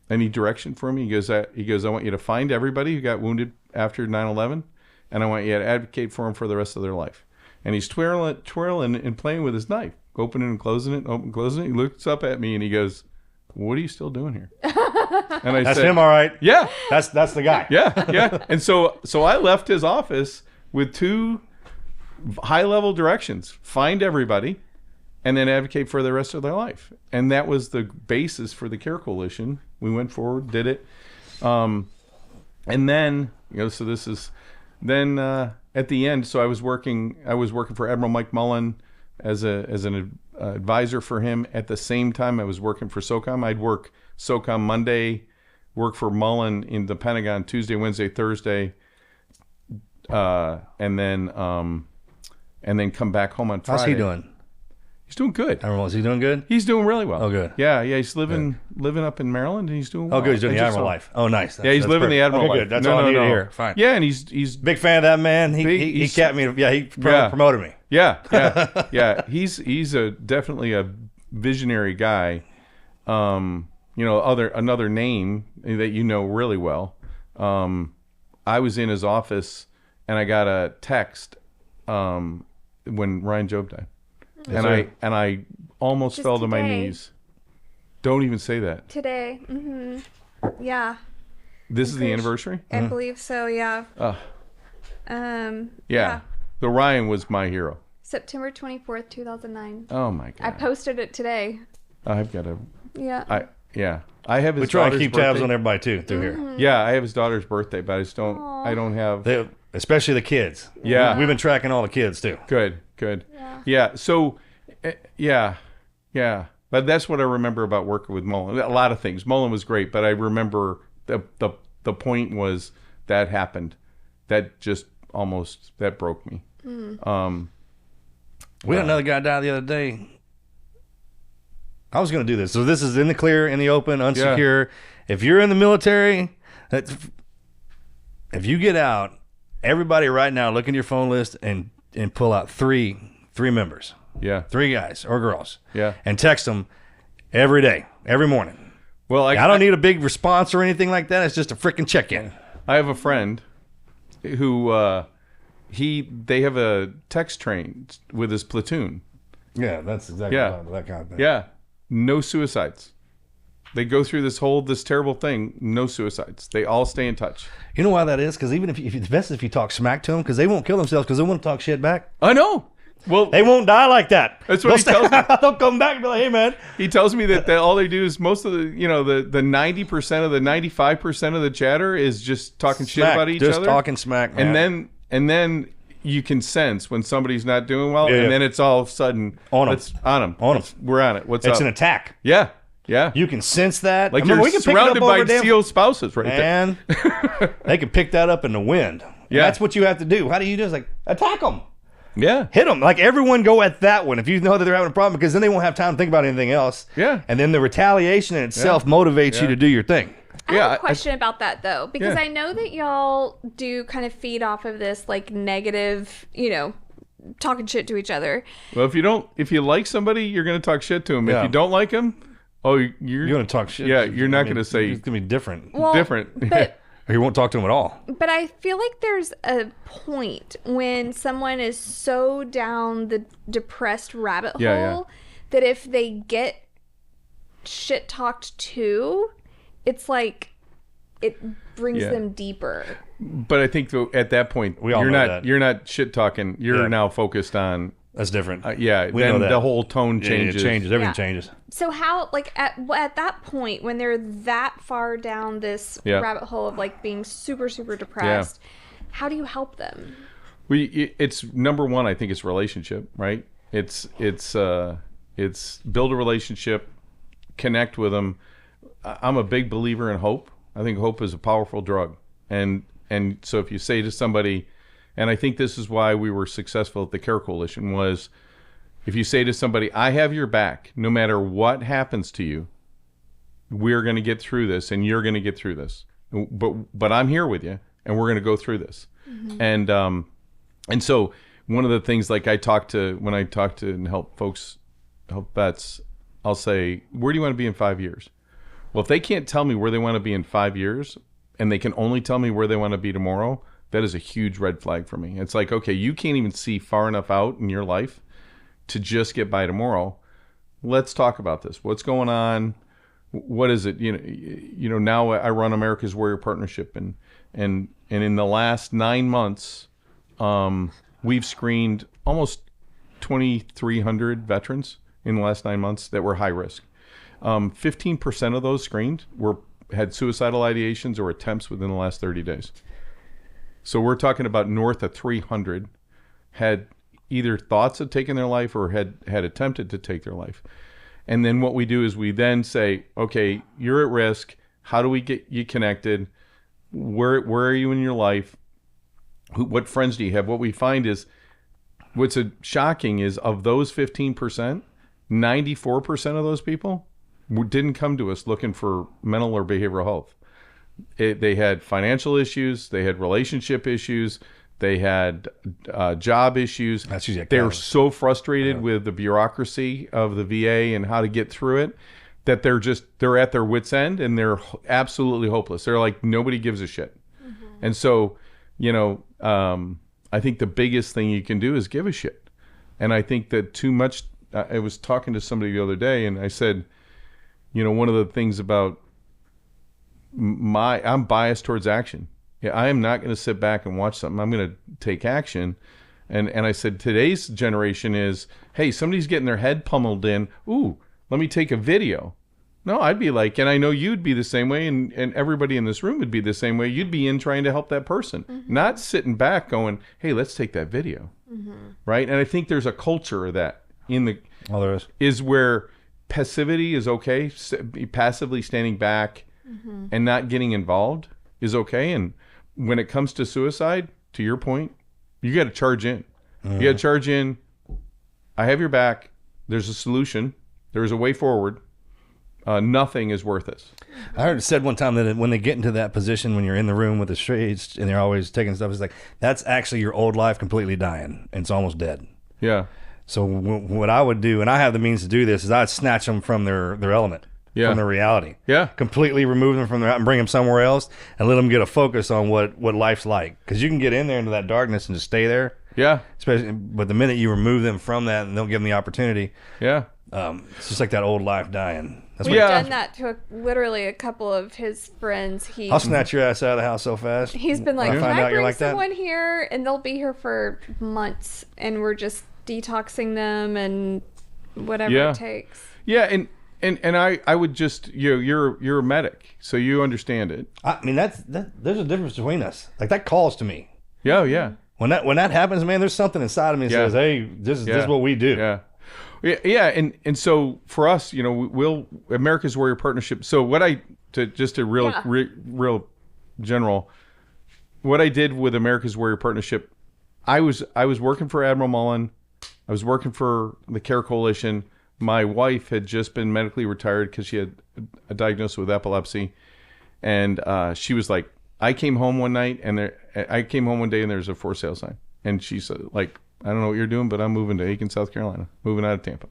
"Any direction for me?" He goes, "I want you to find everybody who got wounded after 9/11, and I want you to advocate for them for the rest of their life." And he's twirling and playing with his knife, opening and closing it, He looks up at me and he goes, "What are you still doing here?" And I That's said, him, all right. "Yeah, That's the guy. yeah." And so I left his office with 2 high-level directions: find everybody, and then advocate for the rest of their life. And that was the basis for the Care Coalition. We went forward, did it, and then so this is then at the end. So I was working for Admiral Mike Mullen as an advisor for him. At the same time, I was working for SOCOM. I'd work SOCOM Monday, work for Mullen in the Pentagon Tuesday, Wednesday, Thursday, and then come back home on Friday. How's he doing? He's doing good. Admiral, is he doing good? He's doing really well. Oh, good. Yeah. He's living up in Maryland, and he's doing well. Oh, good. He's doing the Admiral life. Oh, nice. He's living the Admiral life. Good. That's all I need to hear. Fine. Yeah, and he's big fan of that man. He kept me. Yeah, he promoted me. Yeah. He's definitely a visionary guy. Another name that really well. I was in his office, and I got a text when Ryan Job died. Yes, and I almost fell to my knees. Don't even say that. Today. Yeah. This is the anniversary? I believe so, yeah. Yeah. The Ryan was my hero. September 24th, 2009. Oh my God. I posted it today. I've got to. Yeah. I have his. We try to keep tabs birthday. on everybody too through here. Yeah, I have his daughter's birthday, but I just don't. Aww. I don't have. Especially the kids. Yeah. We've been tracking all the kids too. Good. Yeah. So, yeah. But that's what I remember about working with Mullen. A lot of things. Mullen was great, but I remember the point was that happened. That just almost broke me. We had another guy die the other day. I was going to do this. So this is in the clear, in the open, unsecure. Yeah. If you're in the military, if you get out, everybody right now look in your phone list and pull out three members. Yeah. 3 guys or girls. Yeah. And text them every day, every morning. Well, I don't need a big response or anything like that. It's just a freaking check-in. I have a friend who they have a text train with his platoon. Yeah, that's exactly that kind of thing. Yeah. No suicides. They go through this terrible thing. No suicides. They all stay in touch. You know why that is? Because even if it's best if you talk smack to them, because they won't kill themselves because they want to talk shit back. I know. Well, they won't die like that. That's what he tells me. They'll come back and be like, "Hey, man." He tells me that all they do is most of the 90% of the 95% of the chatter is just talking shit about each other. Just talking smack, man. And then you can sense when somebody's not doing well, and then it's all of a sudden on them. We're on it. What's up? It's an attack. Yeah. You can sense that. Like you're surrounded by SEAL spouses right there. And they can pick that up in the wind. Yeah. That's what you have to do. How do you do? It's like, attack them. Yeah. Hit them. Like, everyone go at that one if you know that they're having a problem, because then they won't have time to think about anything else. Yeah. And then the retaliation in itself motivates you to do your thing. I have a question about that, though, because I know that y'all do kind of feed off of this, like, negative, talking shit to each other. Well, if you like somebody, you're going to talk shit to them. If you don't like them, you're going to talk shit. Yeah, you're not going to say. It's going to be different. Well, but or you won't talk to them at all. But I feel like there's a point when someone is so down the depressed rabbit hole that if they get shit talked to, it's like it brings them deeper. But I think at that point, you're not shit talking. You're now focused on. That's different. We know that. The whole tone changes. It changes. Everything changes. So how, like, at that point, when they're that far down this rabbit hole of, like, being super, super depressed, how do you help them? It's number one, I think it's relationship, right? It's build a relationship, connect with them. I'm a big believer in hope. I think hope is a powerful drug. And so if you say to somebody, and I think this is why we were successful at the Care Coalition, was if you say to somebody, I have your back, no matter what happens to you, we're going to get through this, and you're going to get through this. But I'm here with you, and we're going to go through this. Mm-hmm. And so one of the things, like when I talk to and help vets, I'll say, where do you want to be in 5 years? Well, if they can't tell me where they want to be in 5 years, and they can only tell me where they want to be tomorrow, that is a huge red flag for me. It's like, okay, you can't even see far enough out in your life to just get by tomorrow. Let's talk about this. What's going on? What is it? Now I run America's Warrior Partnership, and in the last 9 months, we've screened almost 2,300 veterans in the last 9 months that were high risk. 15% of those screened had suicidal ideations or attempts within the last 30 days. So we're talking about north of 300 had either thoughts of taking their life or had attempted to take their life. And then what we do is we then say, okay, you're at risk. How do we get you connected? Where are you in your life? What friends do you have? What we find is, what's shocking is, of those 15%, 94% of those people didn't come to us looking for mental or behavioral health. They had financial issues. They had relationship issues. They had job issues. They were so frustrated with the bureaucracy of the VA and how to get through it that they're at their wit's end and they're absolutely hopeless. They're like, nobody gives a shit. Mm-hmm. And so, I think the biggest thing you can do is give a shit. And I think that too much, I was talking to somebody the other day and I said, one of the things about I'm biased towards action. Yeah, I am not going to sit back and watch something. I'm going to take action. And I said, today's generation is, hey, somebody's getting their head pummeled in. Ooh, let me take a video. No, I'd be like, and I know you'd be the same way, and everybody in this room would be the same way. You'd be in trying to help that person, not sitting back going, hey, let's take that video. Right? And I think there's a culture of that there is where passivity is okay. Passively standing back and not getting involved is okay. And when it comes to suicide, to your point, you got to charge in. You got to charge in. I have your back. There's a solution. There's a way forward. Nothing is worth it. I heard it said one time that when they get into that position, when you're in the room with the streets and they're always taking stuff, it's like, that's actually your old life completely dying. And it's almost dead. Yeah. So what I would do, and I have the means to do this, is I'd snatch them from their element. Yeah. From their reality. Yeah. Completely remove them from and bring them somewhere else and let them get a focus on what life's like. Because you can get in there into that darkness and just stay there. Yeah. But the minute you remove them from that and don't give them the opportunity, it's just like that old life dying. We've done that to literally a couple of his friends. I'll snatch your ass out of the house so fast. He's been like, can I bring someone here? And they'll be here for months. And we're just detoxing them and whatever it takes. Yeah, and I would just, you're a medic, so you understand it. I mean, there's a difference between us. Like, that calls to me. Yeah. When that happens, man, there's something inside of me that says, hey, this is what we do. Yeah, and so for us, we'll America's Warrior Partnership. So real general, what I did with America's Warrior Partnership, I was working for Admiral Mullen, I was working for the CARE Coalition. My wife had just been medically retired because she had a diagnosis with epilepsy, and she was like, I came home one day and there's a for sale sign, and she said, like, I don't know what you're doing, but I'm moving to Aiken, South Carolina, moving out of Tampa.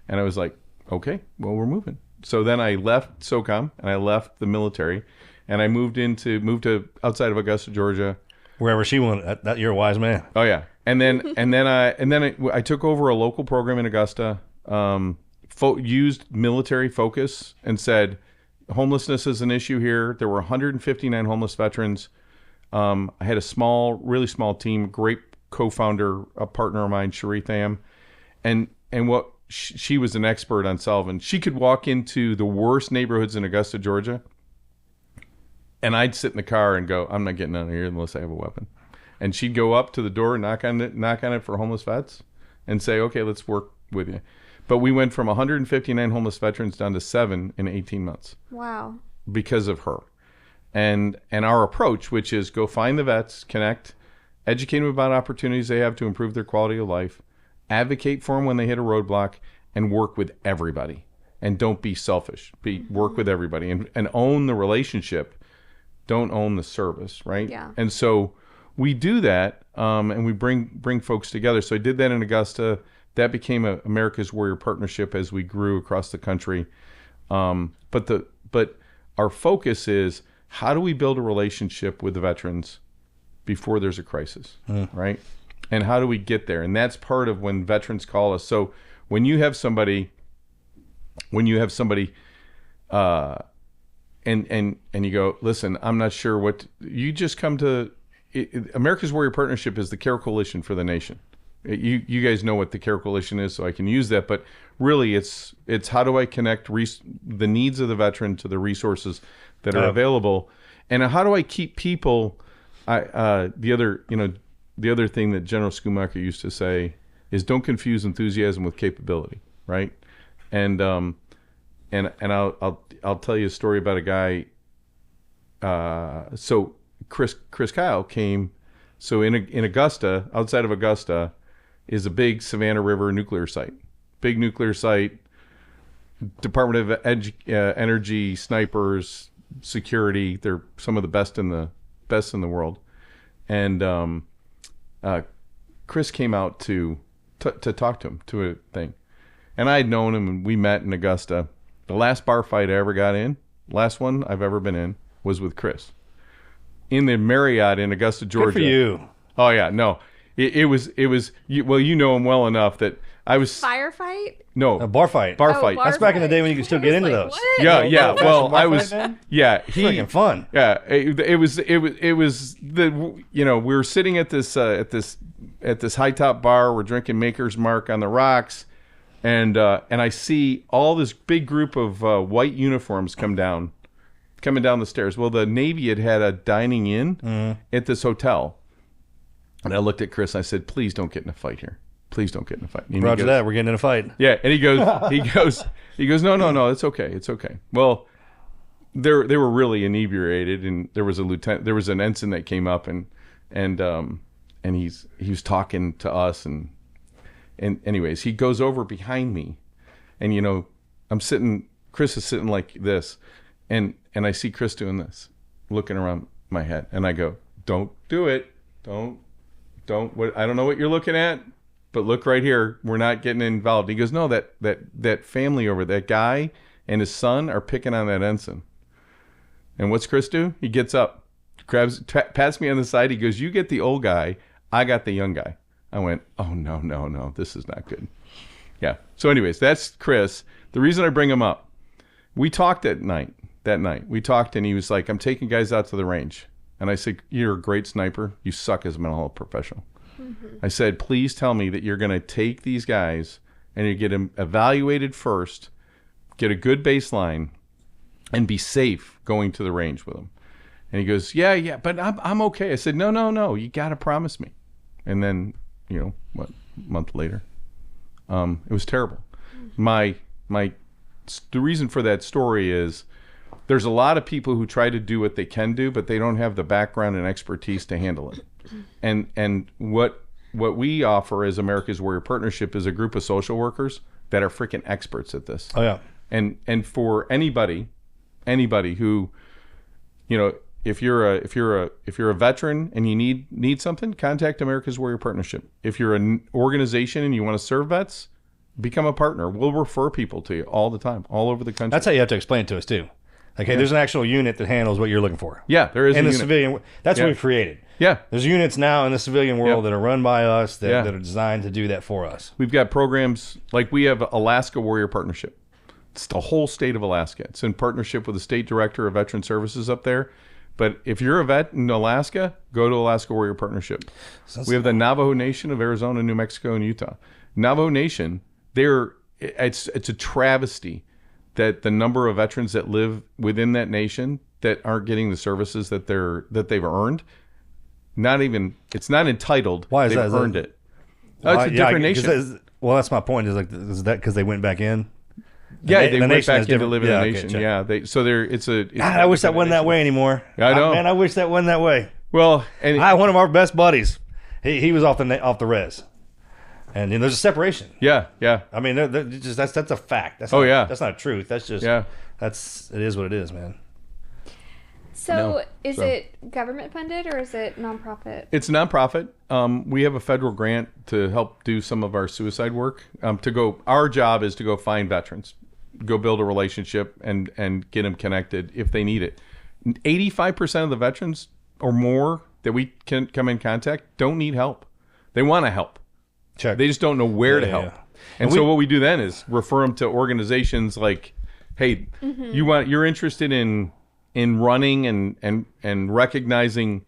And I was like, okay, well, we're moving. So then I left SOCOM and I left the military and I moved to outside of Augusta, Georgia. Wherever she went, that you're a wise man. Oh yeah. And then I took over a local program in Augusta, used military focus and said, homelessness is an issue here. There were 159 homeless veterans. I had a really small team, great co-founder, a partner of mine, Cherie Tham, and what she was an expert on solving. She could walk into the worst neighborhoods in Augusta, Georgia, and I'd sit in the car and go, I'm not getting out of here unless I have a weapon. And she'd go up to the door, knock on it for homeless vets, and say, okay, let's work with you. But we went from 159 homeless veterans down to 7 in 18 months. Wow. Because of her. And our approach, which is go find the vets, connect, educate them about opportunities they have to improve their quality of life, advocate for them when they hit a roadblock, and work with everybody. And don't be selfish. Work with everybody and own the relationship. Don't own the service, right? Yeah. And so we do that, and we bring folks together. So I did that in Augusta. That became America's Warrior Partnership as we grew across the country. But our focus is, how do we build a relationship with the veterans before there's a crisis, right? And how do we get there? And that's part of when veterans call us. So when you have somebody, and you go, listen, I'm not sure what you just come to America's Warrior Partnership is the care coalition for the nation. You guys know what the care coalition is, so I can use that. But really, it's how do I connect the needs of the veteran to the resources that are available, and how do I keep people? The other thing that General Schumacher used to say is don't confuse enthusiasm with capability, right? And I'll tell you a story about a guy. So Chris Kyle came. So in Augusta, outside of Augusta, is a big Savannah River nuclear site. Big nuclear site. Department of Energy snipers, security. They're some of the best in the world. And Chris came out to talk to him to a thing. And I had known him, and we met in Augusta. The last bar fight I ever got in, last one I've ever been in, was with Chris. In the Marriott in Augusta, Georgia. Good for you. Oh, yeah. No. It was well, you know him well enough that I was... Firefight? No. A bar fight. Bar fight. That's back in the day when you could still get into those. What? Yeah. Well, I was... Yeah. Freaking fun. Yeah. It was the, we were sitting at this high top bar. We're drinking Maker's Mark on the rocks. And I see all this big group of white uniforms coming down the stairs. Well, the Navy had a dining in at this hotel. And I looked at Chris. I said, please don't get in a fight here. Please don't get in a fight. And Roger that. We're getting in a fight. Yeah. And he goes, no, it's okay. It's okay. Well, they were really inebriated, and there was an ensign that came up and he was talking to us, and anyways, he goes over behind me, and Chris is sitting like this, and I see Chris doing this, looking around my head, and I go, don't do it. Don't, I don't know what you're looking at, but look right here. We're not getting involved. He goes, no, that family over, that guy and his son are picking on that ensign. And what's Chris do? He gets up, pats me on the side. He goes, you get the old guy. I got the young guy. I went, oh, no, this is not good. Yeah. So anyways, that's Chris. The reason I bring him up, we talked that night. We talked, and he was like, I'm taking guys out to the range. And I said, you're a great sniper. You suck as a mental health professional. Mm-hmm. I said, please tell me that you're going to take these guys and you get them evaluated first, get a good baseline, and be safe going to the range with them. And he goes, yeah, but I'm okay. I said, no, you got to promise me. And then, a month later, it was terrible. The reason for that story is there's a lot of people who try to do what they can do, but they don't have the background and expertise to handle it. And what we offer as America's Warrior Partnership is a group of social workers that are freaking experts at this. Oh yeah. And for anybody who, if you're a veteran and you need something, contact America's Warrior Partnership. If you're an organization and you want to serve vets, become a partner. We'll refer people to you all the time, all over the country. That's how you have to explain it to us too. Like, hey, there's an actual unit that handles what you're looking for. Yeah, there is. In a the unit. civilian, that's what we've created. Yeah, there's units now in the civilian world that are run by us that are designed to do that for us. We've got programs like we have Alaska Warrior Partnership. It's the whole state of Alaska. It's in partnership with the state director of Veteran Services up there. But if you're a vet in Alaska, go to Alaska Warrior Partnership. We have the Navajo Nation of Arizona, New Mexico, and Utah. Navajo Nation, it's a travesty that the number of veterans that live within that nation that aren't getting the services that they've earned. It's not entitled. Why is they've that? earned it. It's a different nation. That's my point. Is that because they went back in? Yeah, they went back in to live in the nation. Check. Yeah, God, I wish that wasn't that way anymore. I know. Man, I wish that wasn't that way. Well, and one of our best buddies, he was off the res, and there's a separation. Yeah. I mean, that's a fact. That's not a truth. That's just it is what it is, man. So is it government funded or is it nonprofit? It's nonprofit. We have a federal grant to help do some of our suicide work. Our job is to go find veterans, go build a relationship, and get them connected if they need it. 85% of the veterans or more that we can come in contact don't need help. They want to help. Check. They just don't know where to help. And so what we do then is refer them to organizations like, hey, you're interested in running and recognizing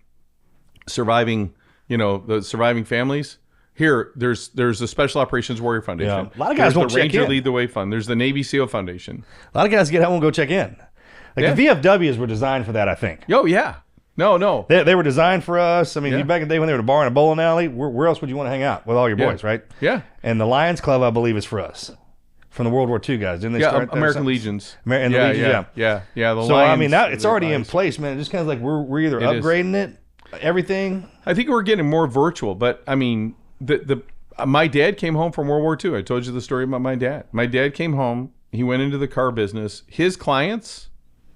surviving, the surviving families. Here, there's a Special Operations Warrior Foundation. Yeah. A lot of guys there's won't the check Ranger in. Lead the Way Fund. There's the Navy SEAL Foundation. A lot of guys get home and go check in. Like Yeah. the VFWs were designed for that, I think. Oh, yeah. No. They were designed for us. I mean, Yeah. back in the day when they were at a bar and a bowling alley, where else would you want to hang out with all your boys, right? Yeah. And the Lions Club, I believe, is for us. From the World War II guys. Didn't they Yeah, start there or American something? Legions. And the Legions, yeah. The So, I Lions, mean, it's they're already in guys. place, man. It just kind of like we're either It is. upgrading it, everything. I think we're getting more virtual, but I mean, my dad came home from World War II. I told you the story about my dad. My dad came home. He went into the car business. His clients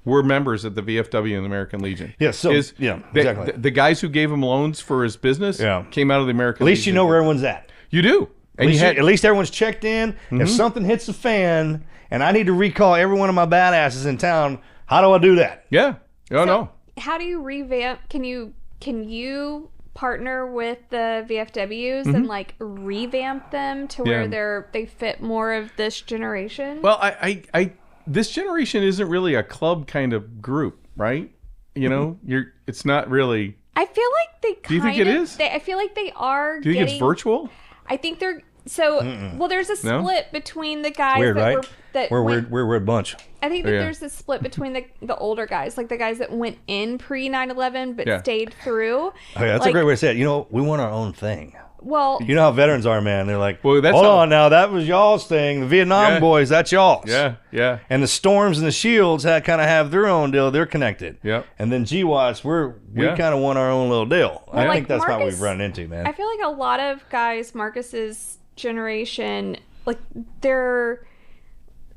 were members of the VFW and the American Legion. Yeah, so exactly. The guys who gave him loans for his business came out of the American At least Legion. you know where everyone's at. You do. And At least everyone's checked in. If something hits the fan and I need to recall every one of my badasses in town, how do I do that? Yeah. Oh, no. How do you revamp? Can you partner with the VFWs and like revamp them to where they fit more of this generation? Well, I this generation isn't really a club kind of group, right? It's not really. I feel like they kind of. Do you think it is? I feel like they are. Do you think it's virtual? I think they're well. There's a split between the guys Weird, that right? were We're a bunch. I think that there's a split between the older guys, like the guys that went in pre 9/11 but stayed through. Oh, yeah, that's a great way to say it. We want our own thing. Well, You know how veterans are, man. They're like, Well, that's hold how- on now, that was y'all's thing. The Vietnam boys, that's y'all's. Yeah. And the Storms and the Shields kind of have their own deal. They're connected. Yep. And then GWATs, we kind of want our own little deal. I like think that's what Marcus- we've run into, man. I feel like a lot of guys, Marcus's generation, like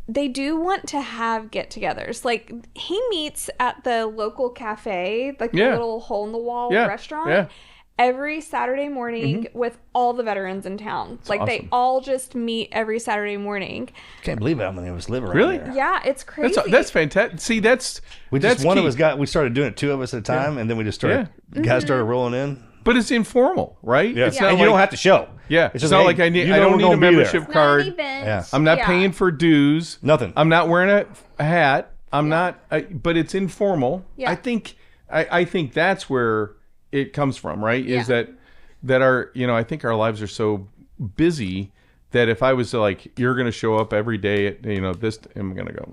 they do want to have get-togethers. Like he meets at the local cafe, like the little hole-in-the-wall restaurant, every Saturday morning with all the veterans in town. That's like they all just meet every Saturday morning. Can't believe how many of us live around Really? there. Yeah, it's crazy. That's fantastic. See, that's We started doing it 2 of us at a time, and then we just started. Guys started rolling in. But it's informal, right? Yeah, It's not and like, you don't have to show. Yeah, It's it's just, not hey, like I you know don't we're need gonna a be there. membership It's not card. an event. Yeah. I'm not paying for dues. Nothing. I'm not wearing a hat. I'm not. But it's informal. Yeah. I think that's where it comes from, right? Is that our I think our lives are so busy that if I was to, like, you're going to show up every day at this, I'm going to go.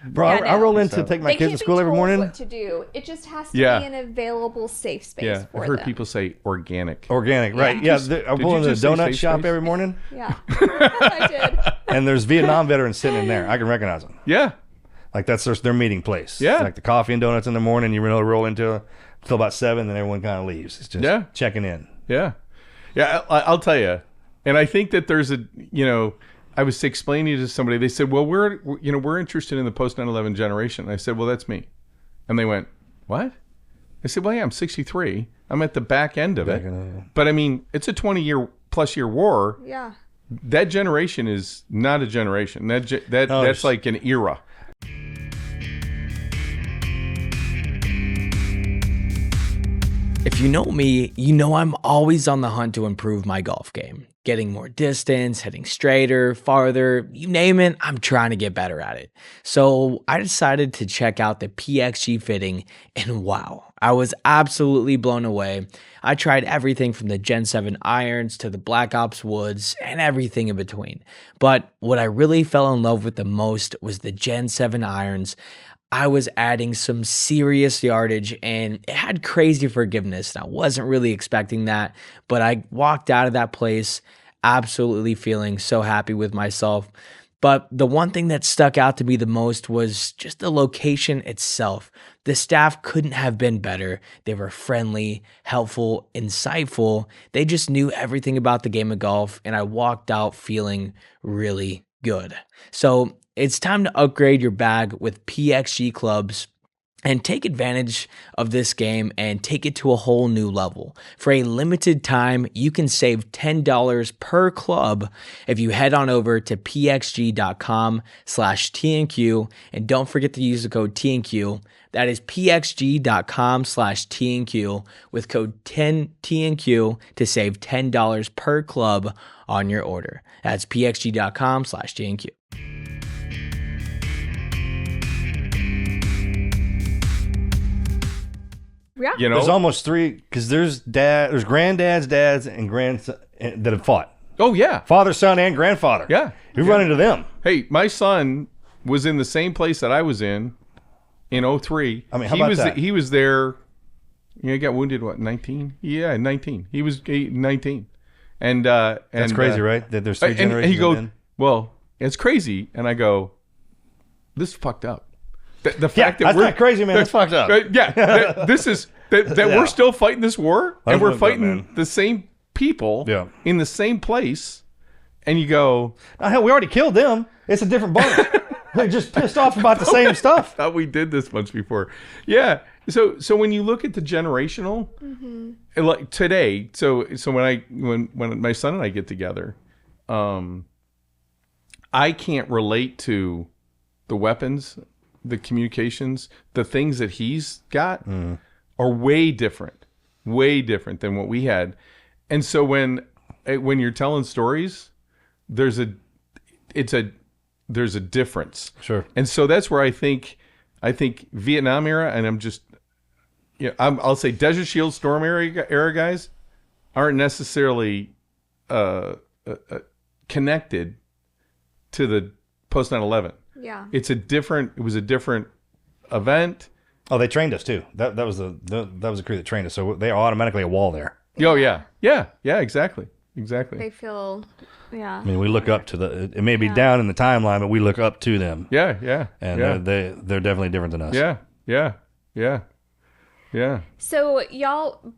Bro, Yeah, I no. roll in to take my They kids can't to school be every told morning. what to do. It just has to Yeah. be an available safe space Yeah, for I've heard them. people say organic. Organic, right? Yeah, I did pull you into the just say donut safe shop space? every morning, Yeah, I did. and there's Vietnam veterans sitting in there. I can recognize them. Yeah, Like that's their meeting place. Yeah. It's like the coffee and donuts in the morning. You really roll into until about 7, then everyone kind of leaves. It's just checking in. yeah. I'll tell you, and I think that there's I was explaining to somebody. They said, "Well, we're interested in the post 9/11 generation." And I said, "Well, that's me," and they went, "What?" I said, "Well, yeah, I'm 63. I'm at the back end of it, but I mean, it's a 20-year+ war. Yeah. That generation is not a generation. That's like an era." If you know me, you know I'm always on the hunt to improve my golf game. Getting more distance, hitting straighter, farther, you name it, I'm trying to get better at it. So I decided to check out the PXG fitting, and wow, I was absolutely blown away. I tried everything from the Gen 7 irons to the Black Ops woods and everything in between. But what I really fell in love with the most was the Gen 7 irons. I was adding some serious yardage and it had crazy forgiveness. And I wasn't really expecting that, but I walked out of that place absolutely feeling so happy with myself. But the one thing that stuck out to me the most was just the location itself. The staff couldn't have been better. They were friendly, helpful, insightful. They just knew everything about the game of golf, and I walked out feeling really good. So it's time to upgrade your bag with PXG clubs and take advantage of this game and take it to a whole new level. For a limited time, you can save $10 per club if you head on over to pxg.com/TNQ, and don't forget to use the code TNQ. That is pxg.com/TNQ with code 10TNQ to save $10 per club on your order. That's pxg.com/TNQ. Yeah. You know, There's almost 3 because there's granddads, dads, and grandsons that have fought. oh yeah, Father, son, and grandfather. yeah. You run into them. Hey, my son was in the same place that I was in 03. I mean, how about that? He was there. He got wounded. What, 19? Yeah, 19. He was 19. And That's crazy, right? That there's 3 generations. And he goes, in. well, it's crazy. And I go, this is fucked up. The fact that that's we're not crazy, man. That's fucked up. This is that we're still fighting this war, and we're fucked up, fighting man. the same people Yeah. in the same place. And you go, Oh, hell, we already killed them. It's a different bunch. They're just pissed off about the same stuff. thought we did this once before. Yeah. So when you look at the generational, like today, so when my son and I get together, I can't relate to the weapons, the communications, the things that he's got are way different than what we had. And so when you're telling stories, there's a difference. Sure. And so that's where I think Vietnam era, and I'll say Desert Shield Storm era guys aren't necessarily connected to the post 9/11. Yeah. It was a different event. Oh, they trained us too. That was the crew that trained us. So they are automatically a wall there. Oh yeah, exactly. They feel, I mean, we look up to it may be down in the timeline, but we look up to them. Yeah. And they're definitely different than us. Yeah. So y'all,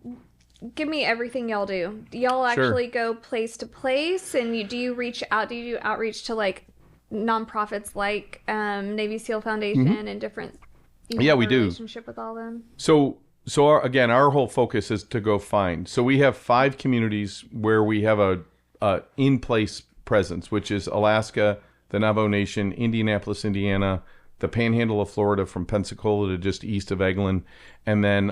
give me everything y'all do. Y'all actually go place to place, and do you reach out? Do you do outreach to like nonprofits like Navy SEAL Foundation and different? Yeah, we do. Relationship with all them. So our whole focus is to go find. So we have 5 communities where we have a in-place presence, which is Alaska, the Navajo Nation, Indianapolis, Indiana, the Panhandle of Florida from Pensacola to just east of Eglin, and then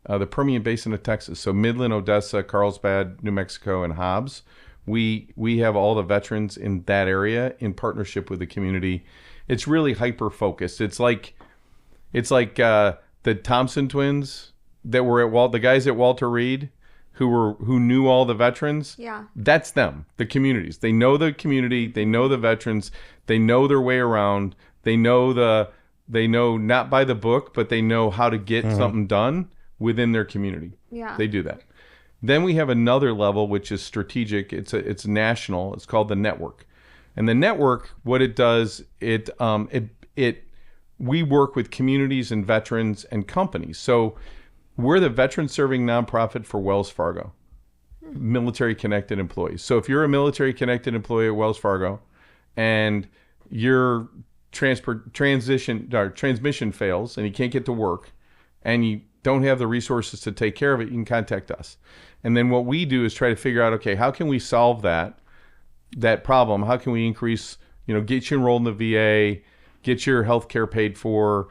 the Permian Basin of Texas. So Midland, Odessa, Carlsbad, New Mexico, and Hobbs. We have all the veterans in that area in partnership with the community. It's really hyper-focused. It's like the Thompson twins that were at the guys at Walter Reed who knew all the veterans. Yeah. That's them, the communities. They know the community, they know the veterans, they know their way around, they know not by the book, but they know how to get something done within their community. Yeah. They do that. Then we have another level which is strategic. It's national. It's called the network. And the network, what it does, we work with communities and veterans and companies. So we're the veteran serving nonprofit for Wells Fargo, military connected employees. So if you're a military connected employee at Wells Fargo and your transmission fails and you can't get to work and you don't have the resources to take care of it, you can contact us. And then what we do is try to figure out, okay, how can we solve that problem? How can we increase, get you enrolled in the VA, get your health care paid for?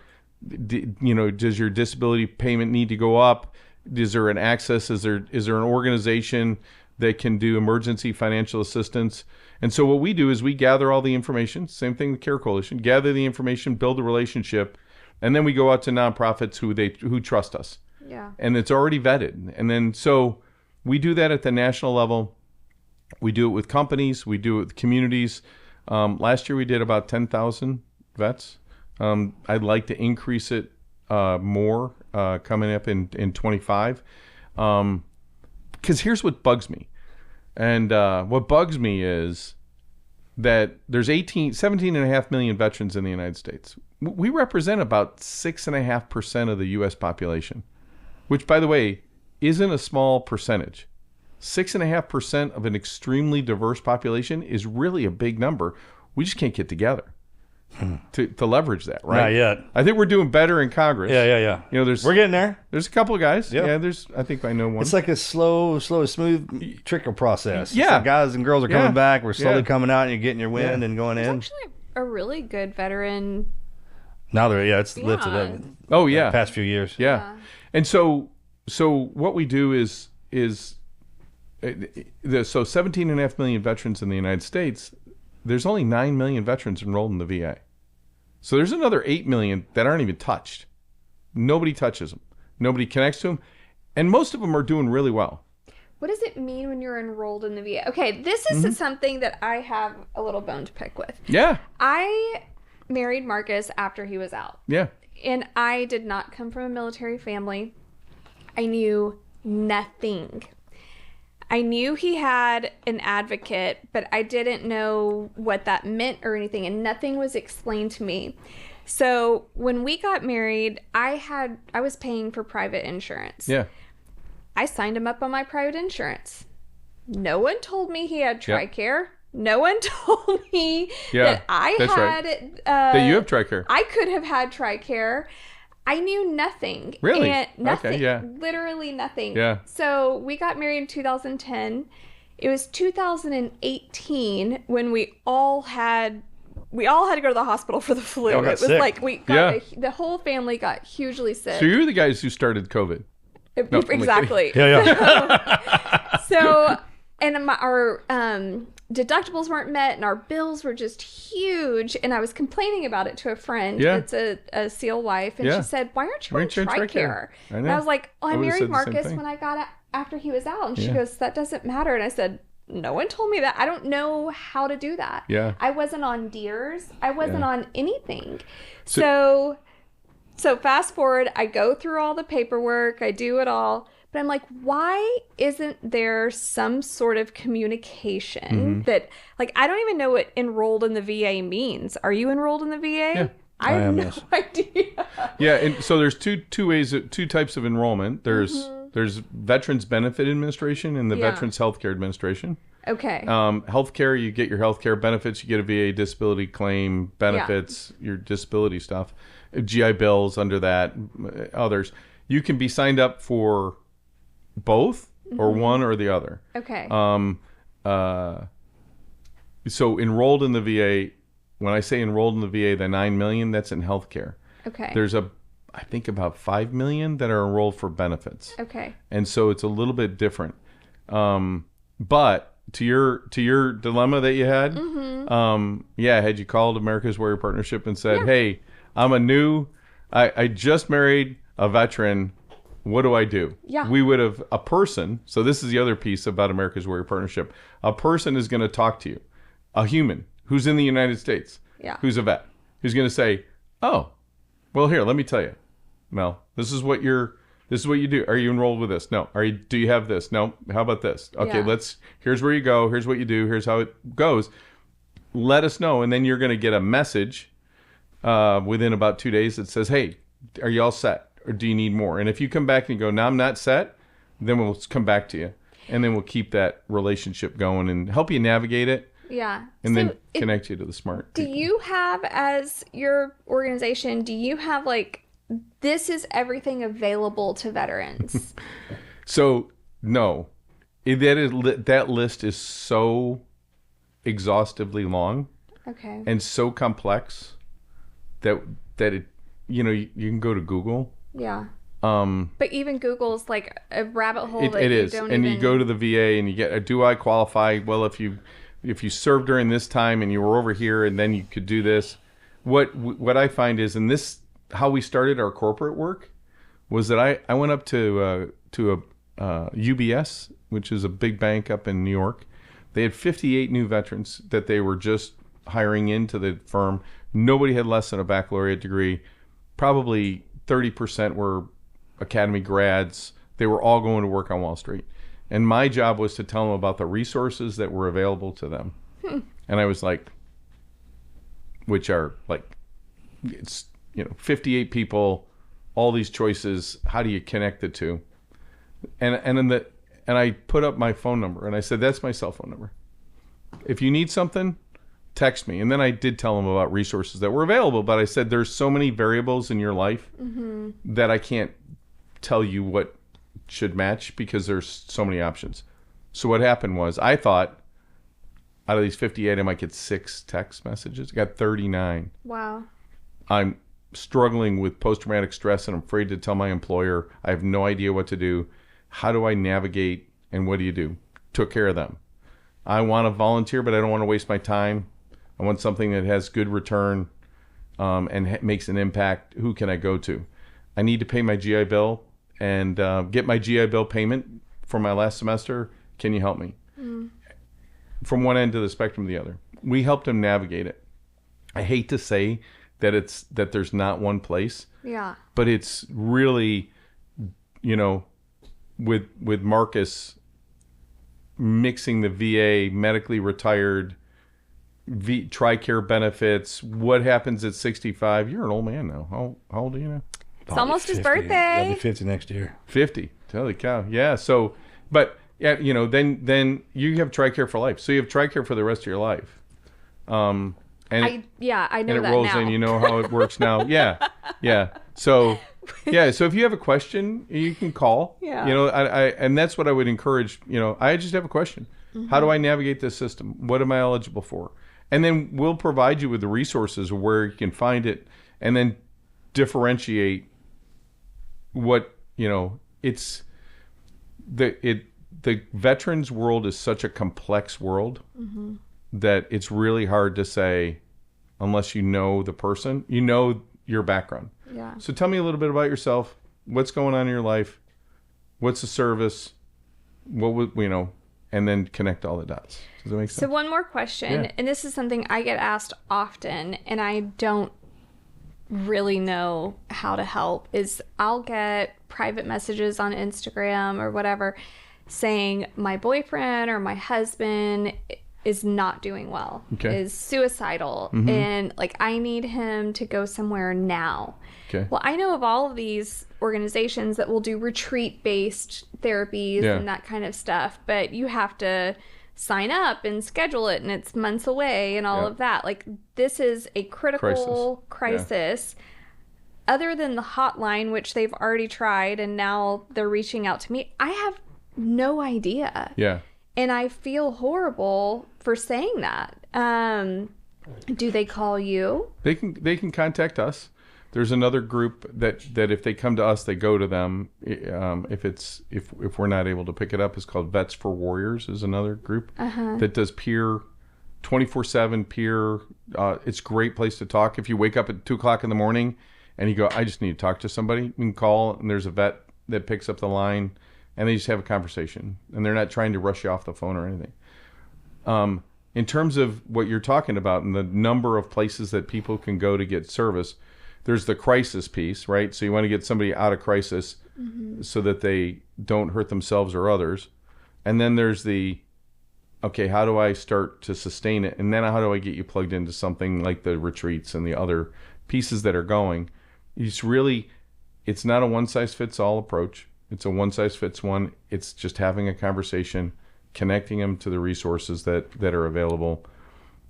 Does your disability payment need to go up? Is there an access? Is there an organization that can do emergency financial assistance? And so what we do is we gather all the information, same thing with Care Coalition, gather the information, build a relationship, and then we go out to nonprofits who trust us. Yeah. And it's already vetted. And then so we do that at the national level. We do it with companies. We do it with communities. Last year we did about 10,000 vets. I'd like to increase it more coming up in 25. Because here's what bugs me. And what bugs me is that there's 17.5 million veterans in the United States. We represent about 6.5% of the U.S. population, which, by the way, isn't a small percentage. 6.5% of an extremely diverse population is really a big number. We just can't get together to leverage that, right? Not yet. I think we're doing better in Congress. Yeah. We're getting there. There's a couple of guys. Yeah. I think I know one. It's like a slow, smooth trickle process. Yeah. It's like guys and girls are coming back. We're slowly Yeah. coming out, and you're getting your wind and going It's in. actually a really good veteran. Now it's lifted up. Oh yeah. The past few years. Yeah. And so what we do is 17.5 million veterans in the United States. There's only 9 million veterans enrolled in the VA. So there's another 8 million that aren't even touched. Nobody touches them. Nobody connects to them. And most of them are doing really well. What does it mean when you're enrolled in the VA? Okay, this is something that I have a little bone to pick with. Yeah. I married Marcus after he was out. Yeah. And I did not come from a military family. I knew nothing. I knew he had an advocate, but I didn't know what that meant or anything, and nothing was explained to me. So when we got married, I was paying for private insurance. Yeah. I signed him up on my private insurance. No one told me he had TRICARE. No one told me that I had... Right. That you have TRICARE. I could have had TRICARE. I knew nothing. Really? And nothing. Okay, yeah. Literally nothing. Yeah. So we got married in 2010. It was 2018 when we all had to go to the hospital for the flu. Y'all got It was sick. like the whole family got hugely sick. So you're the guys who started COVID. No, exactly. Yeah. So, and our deductibles weren't met, and our bills were just huge. And I was complaining about it to a friend that's a SEAL wife, and she said, "Why aren't you on TRICARE?" And I was like, "I married Marcus when I got after he was out," and she goes, "That doesn't matter." And I said, "No one told me that. I don't know how to do that. Yeah. I wasn't on DEERS. I wasn't on anything." So fast forward, I go through all the paperwork, I do it all, but I'm like, why isn't there some sort of communication that, like, I don't even know what enrolled in the VA means. Are you enrolled in the VA? Yeah. I have no idea. Yeah, and so there's two types of enrollment. There's Veterans Benefit Administration and the Veterans Healthcare Administration. Okay. Healthcare, you get your healthcare benefits, you get a VA disability claim benefits, your disability stuff, GI Bills under that, others. You can be signed up for both or one or the other. Okay. So enrolled in the VA, when I say enrolled in the VA, the 9 million, that's in healthcare. Okay. There's I think about 5 million that are enrolled for benefits. Okay. And so it's a little bit different. But to your dilemma that you had, had you called America's Warrior Partnership and said, "Hey, I just married a veteran. What do I do?" Yeah. We would have a person. So this is the other piece about America's Warrior Partnership. A person is going to talk to you, a human who's in the United States, who's a vet, who's going to say, "Oh, well, here, let me tell you, Mel, this is what you do. Are you enrolled with this? No. Do you have this? No. How about this? Okay, here's where you go. Here's what you do. Here's how it goes. Let us know." And then you're going to get a message within about 2 days that says, "Hey, are you all set? Or do you need more?" And if you come back and go, "No, I'm not set," then we'll come back to you. And then we'll keep that relationship going and help you navigate it. Yeah. And then connect you to the smart people. Do you have, as your organization, like, this is everything available to veterans? So, no. That list is so exhaustively long. Okay. And so complex that it, you can go to Google. Yeah. But even Google's like a rabbit hole that it you is. don't And even... you go to the VA and you get, do I qualify? Well, if you served during this time and you were over here and then you could do this. What I find is, in this, how we started our corporate work was that I went up to UBS, which is a big bank up in New York. They had 58 new veterans that they were just hiring into the firm. Nobody had less than a baccalaureate degree. Probably 30% were academy grads. They were all going to work on Wall Street. And my job was to tell them about the resources that were available to them. And I was like, which are like, it's, 58 people, all these choices. How do you connect the two? And I put up my phone number and I said, "That's my cell phone number. If you need something, text me." And then I did tell them about resources that were available, but I said, there's so many variables in your life that I can't tell you what should match because there's so many options. So what happened was, I thought out of these 58, I might get 6 text messages. I got 39. Wow. I'm struggling with post-traumatic stress and I'm afraid to tell my employer. I have no idea what to do. How do I navigate, and what do you do? Took care of them. I want to volunteer, but I don't want to waste my time. I want something that has good return and makes an impact. Who can I go to? I need to pay my GI Bill, and get my GI Bill payment for my last semester. Can you help me? From one end to the spectrum to the other. We helped him navigate it. I hate to say that there's not one place. Yeah. But it's really, with Marcus mixing the VA, medically retired, TRICARE benefits, what happens at 65? You're an old man now. How old are you now? It's almost 50. his birthday. He'll be 50 next year. 50. Holy cow. Yeah. So, but yeah, then you have TRICARE for life. So you have TRICARE for the rest of your life. I know and it that rolls now. in. You know how it works now. Yeah. So if you have a question, you can call. Yeah. And that's what I would encourage. I just have a question. How do I navigate this system? What am I eligible for? And then we'll provide you with the resources where you can find it, and then differentiate what it's the veterans world is such a complex world that it's really hard to say unless you know the person, your background. Yeah. So tell me a little bit about yourself. What's going on in your life? What's the service? What would and then connect all the dots. Does that make sense? So one more question, and this is something I get asked often, and I don't really know how to help, is I'll get private messages on Instagram or whatever saying my boyfriend or my husband is not doing well, is suicidal, and I need him to go somewhere now. Okay. Well, I know of all of these organizations that will do retreat-based therapies and that kind of stuff, but you have to sign up and schedule it, and it's months away and all of that. This is a critical crisis. Other than the hotline, which they've already tried, and now they're reaching out to me, I have no idea. Yeah. And I feel horrible for saying that. Do they call you? They can contact us. There's another group that if they come to us, they go to them. If we're not able to pick it up, it's called Vets for Warriors. Is another group that does peer 24/7 peer. It's a great place to talk. If you wake up at 2:00 in the morning and you go, I just need to talk to somebody, you can call, and there's a vet that picks up the line, and they just have a conversation, and they're not trying to rush you off the phone or anything. In terms of what you're talking about and the number of places that people can go to get service, there's the crisis piece, right? So you want to get somebody out of crisis so that they don't hurt themselves or others. And then there's okay, how do I start to sustain it? And then how do I get you plugged into something like the retreats and the other pieces that are going? It's not a one-size-fits-all approach. It's a one-size-fits-one. It's just having a conversation, connecting them to the resources that are available.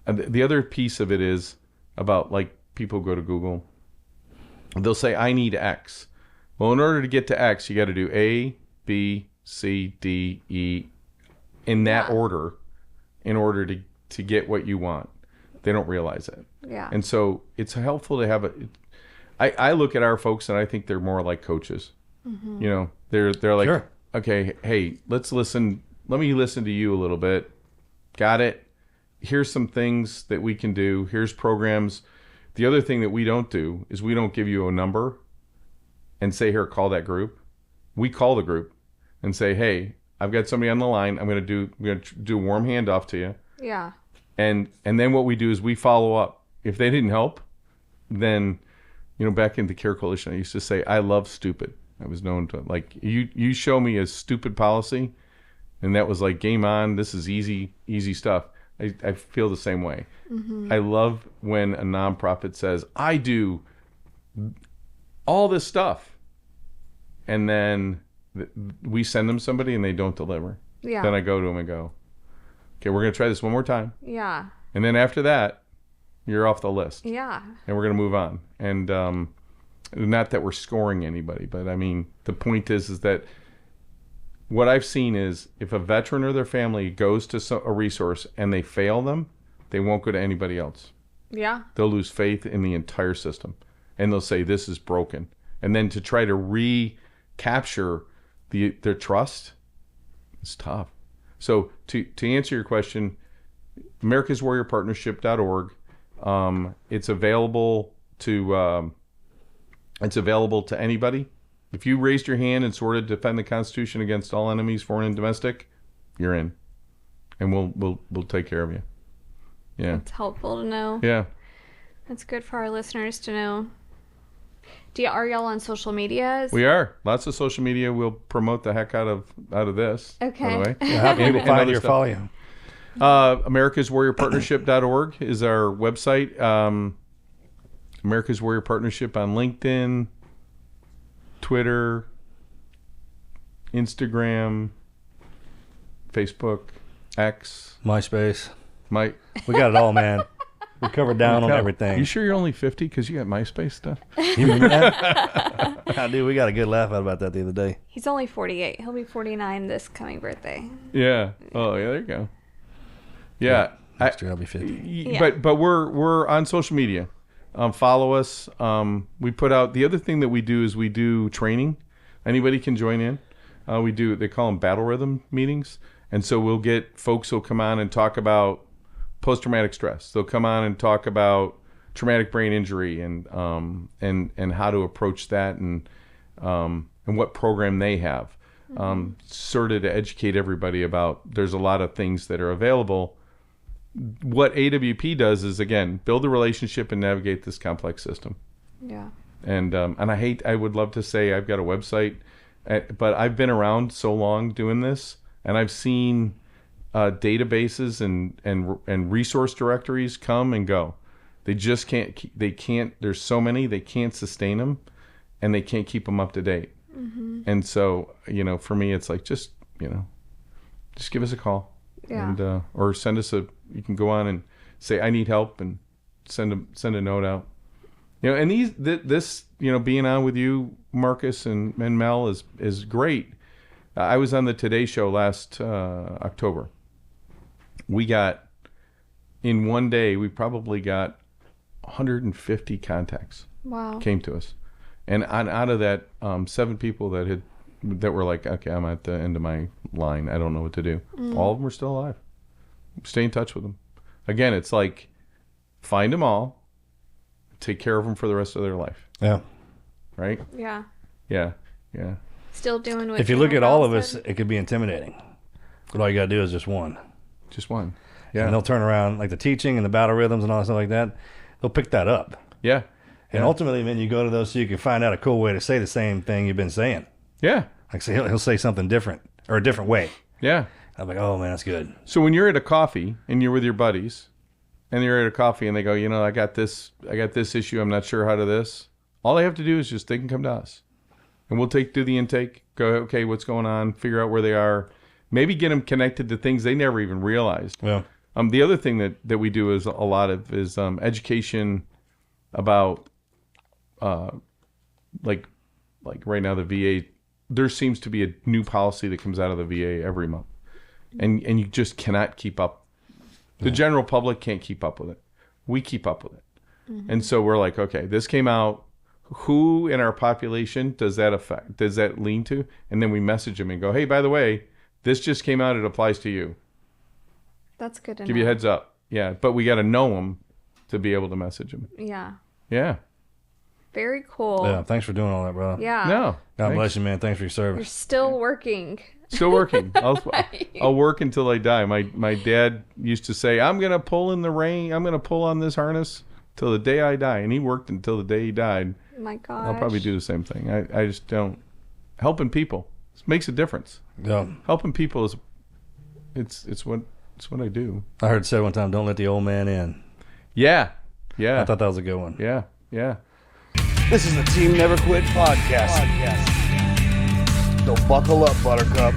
And the other piece of it is about, people go to Google. They'll say, I need X. Well, in order to get to X, you got to do A, B, C, D, E, in that order, in order to get what you want. They don't realize it. Yeah. And so it's helpful to have I look at our folks and I think they're more like coaches. They're like, sure. Okay, hey, let's listen. Let me listen to you a little bit. Got it? Here's some things that we can do. Here's programs. The other thing that we don't do is we don't give you a number and say, here, call that group. We call the group and say, hey, I've got somebody on the line. I'm going to do a warm handoff to you. Yeah. And then what we do is we follow up. If they didn't help, then, back in the Care Coalition, I used to say, I love stupid. I was known to, you show me a stupid policy, and that was like, game on. This is easy stuff. I feel the same way. I love when a nonprofit says, I do all this stuff, and then we send them somebody and they don't deliver. Yeah. Then I go to them and go, okay, we're going to try this one more time. Yeah. And then after that, you're off the list. Yeah. And we're going to move on. And not that we're scoring anybody, but I mean, the point is that what I've seen is if a veteran or their family goes to a resource and they fail them, they won't go to anybody else. Yeah. They'll lose faith in the entire system. And they'll say, this is broken. And then to try to recapture their trust, it's tough. So to answer your question, americaswarriorpartnership.org. It's available to anybody. If you raised your hand and swore to defend the Constitution against all enemies, foreign and domestic, you're in, and we'll take care of you. Yeah, It's helpful to know. yeah. It's good for our listeners to know. Are y'all on social media? We are. Lots of social media. We'll promote the heck out of this. Okay. By the way. Yeah, how can people And find other you or stuff. follow you? AmericasWarriorPartnership.org is our website. America's Warrior Partnership on LinkedIn, Twitter, Instagram, Facebook, X. MySpace. We We got it all, man. We covered down on You everything. sure you're only 50 because you got MySpace stuff? You remember that? I do. We got a good laugh out about that the other day. He's only 48. He'll be 49 this coming birthday. Yeah. Oh, yeah. There you go. Yeah. Next year I'll be 50. Yeah. But we're on social media. Follow us. We put out, the other thing that we do is we do training. Anybody can join in. They call them battle rhythm meetings. And so we'll get folks who'll come on and talk about post-traumatic stress. They'll come on and talk about traumatic brain injury and how to approach that and what program they have. Sort of to educate everybody about there's a lot of things that are available. What AWP does is, again, build a relationship and navigate this complex system. Yeah. And I would love to say I've got a website, but I've been around so long doing this, and I've seen databases and resource directories come and go. They just can't. There's so many, they can't sustain them, and they can't keep them up to date. Mm-hmm. And so, for me, it's like just give us a call. Yeah. And or send us you can go on and say I need help and send a note out. And this being on with you, Marcus and Mel is great. I was on the Today Show last October. We got, in one day, we probably got 150 contacts. Wow. Came to us, and out of that, 7 people that were like, okay, I'm at the end of my line. I don't know what to do. All of them are still alive. Stay in touch with them. Again, it's like, find them all, take care of them for the rest of their life. Yeah. Right? Yeah. Yeah. Yeah. Still doing what If you look at General all of Bell us, said? it could be intimidating. But all you got to do is just one. Just one. Yeah. And they'll turn around, like the teaching and the battle rhythms and all that stuff like that. They'll pick that up. Yeah. And ultimately, then you go to those so you can find out a cool way to say the same thing you've been saying. Yeah. Like, say he'll say something different or a different way. Yeah. I'm like, oh, man, that's good. So when you're at a coffee and you're with your buddies and you're at a coffee and they go, I got this issue. I'm not sure how to this. All they have to do is they can come to us and we'll do the intake, go, okay, what's going on? Figure out where they are, maybe get them connected to things they never even realized. Yeah. The other thing that we do is a lot of is education about, like right now, the VA, there seems to be a new policy that comes out of the VA every month. And you just cannot keep up. The general public can't keep up with it. We keep up with it. Mm-hmm. And so we're like, okay, this came out. Who in our population does that affect? Does that lean to? And then we message them and go, hey, by the way, this just came out. It applies to you. That's good to Give know. you a heads up. Yeah, but we got to know them to be able to message them. Yeah. Yeah. Very cool. Yeah. Thanks for doing all that, brother. Yeah. No. God thanks. bless you, man. Thanks for your You're service. still working. Still working. I'll work until I die. My dad used to say, I'm going to pull in the rain. I'm going to pull on this harness till the day I die. And he worked until the day he died. My God. I'll probably do the same thing. I just don't. Helping people makes a difference. Yeah. Helping people is it's what I do. I heard it said one time, don't let the old man in. Yeah. Yeah. I thought that was a good one. Yeah. Yeah. This is the Team Never Quit podcast. So buckle up, Buttercup.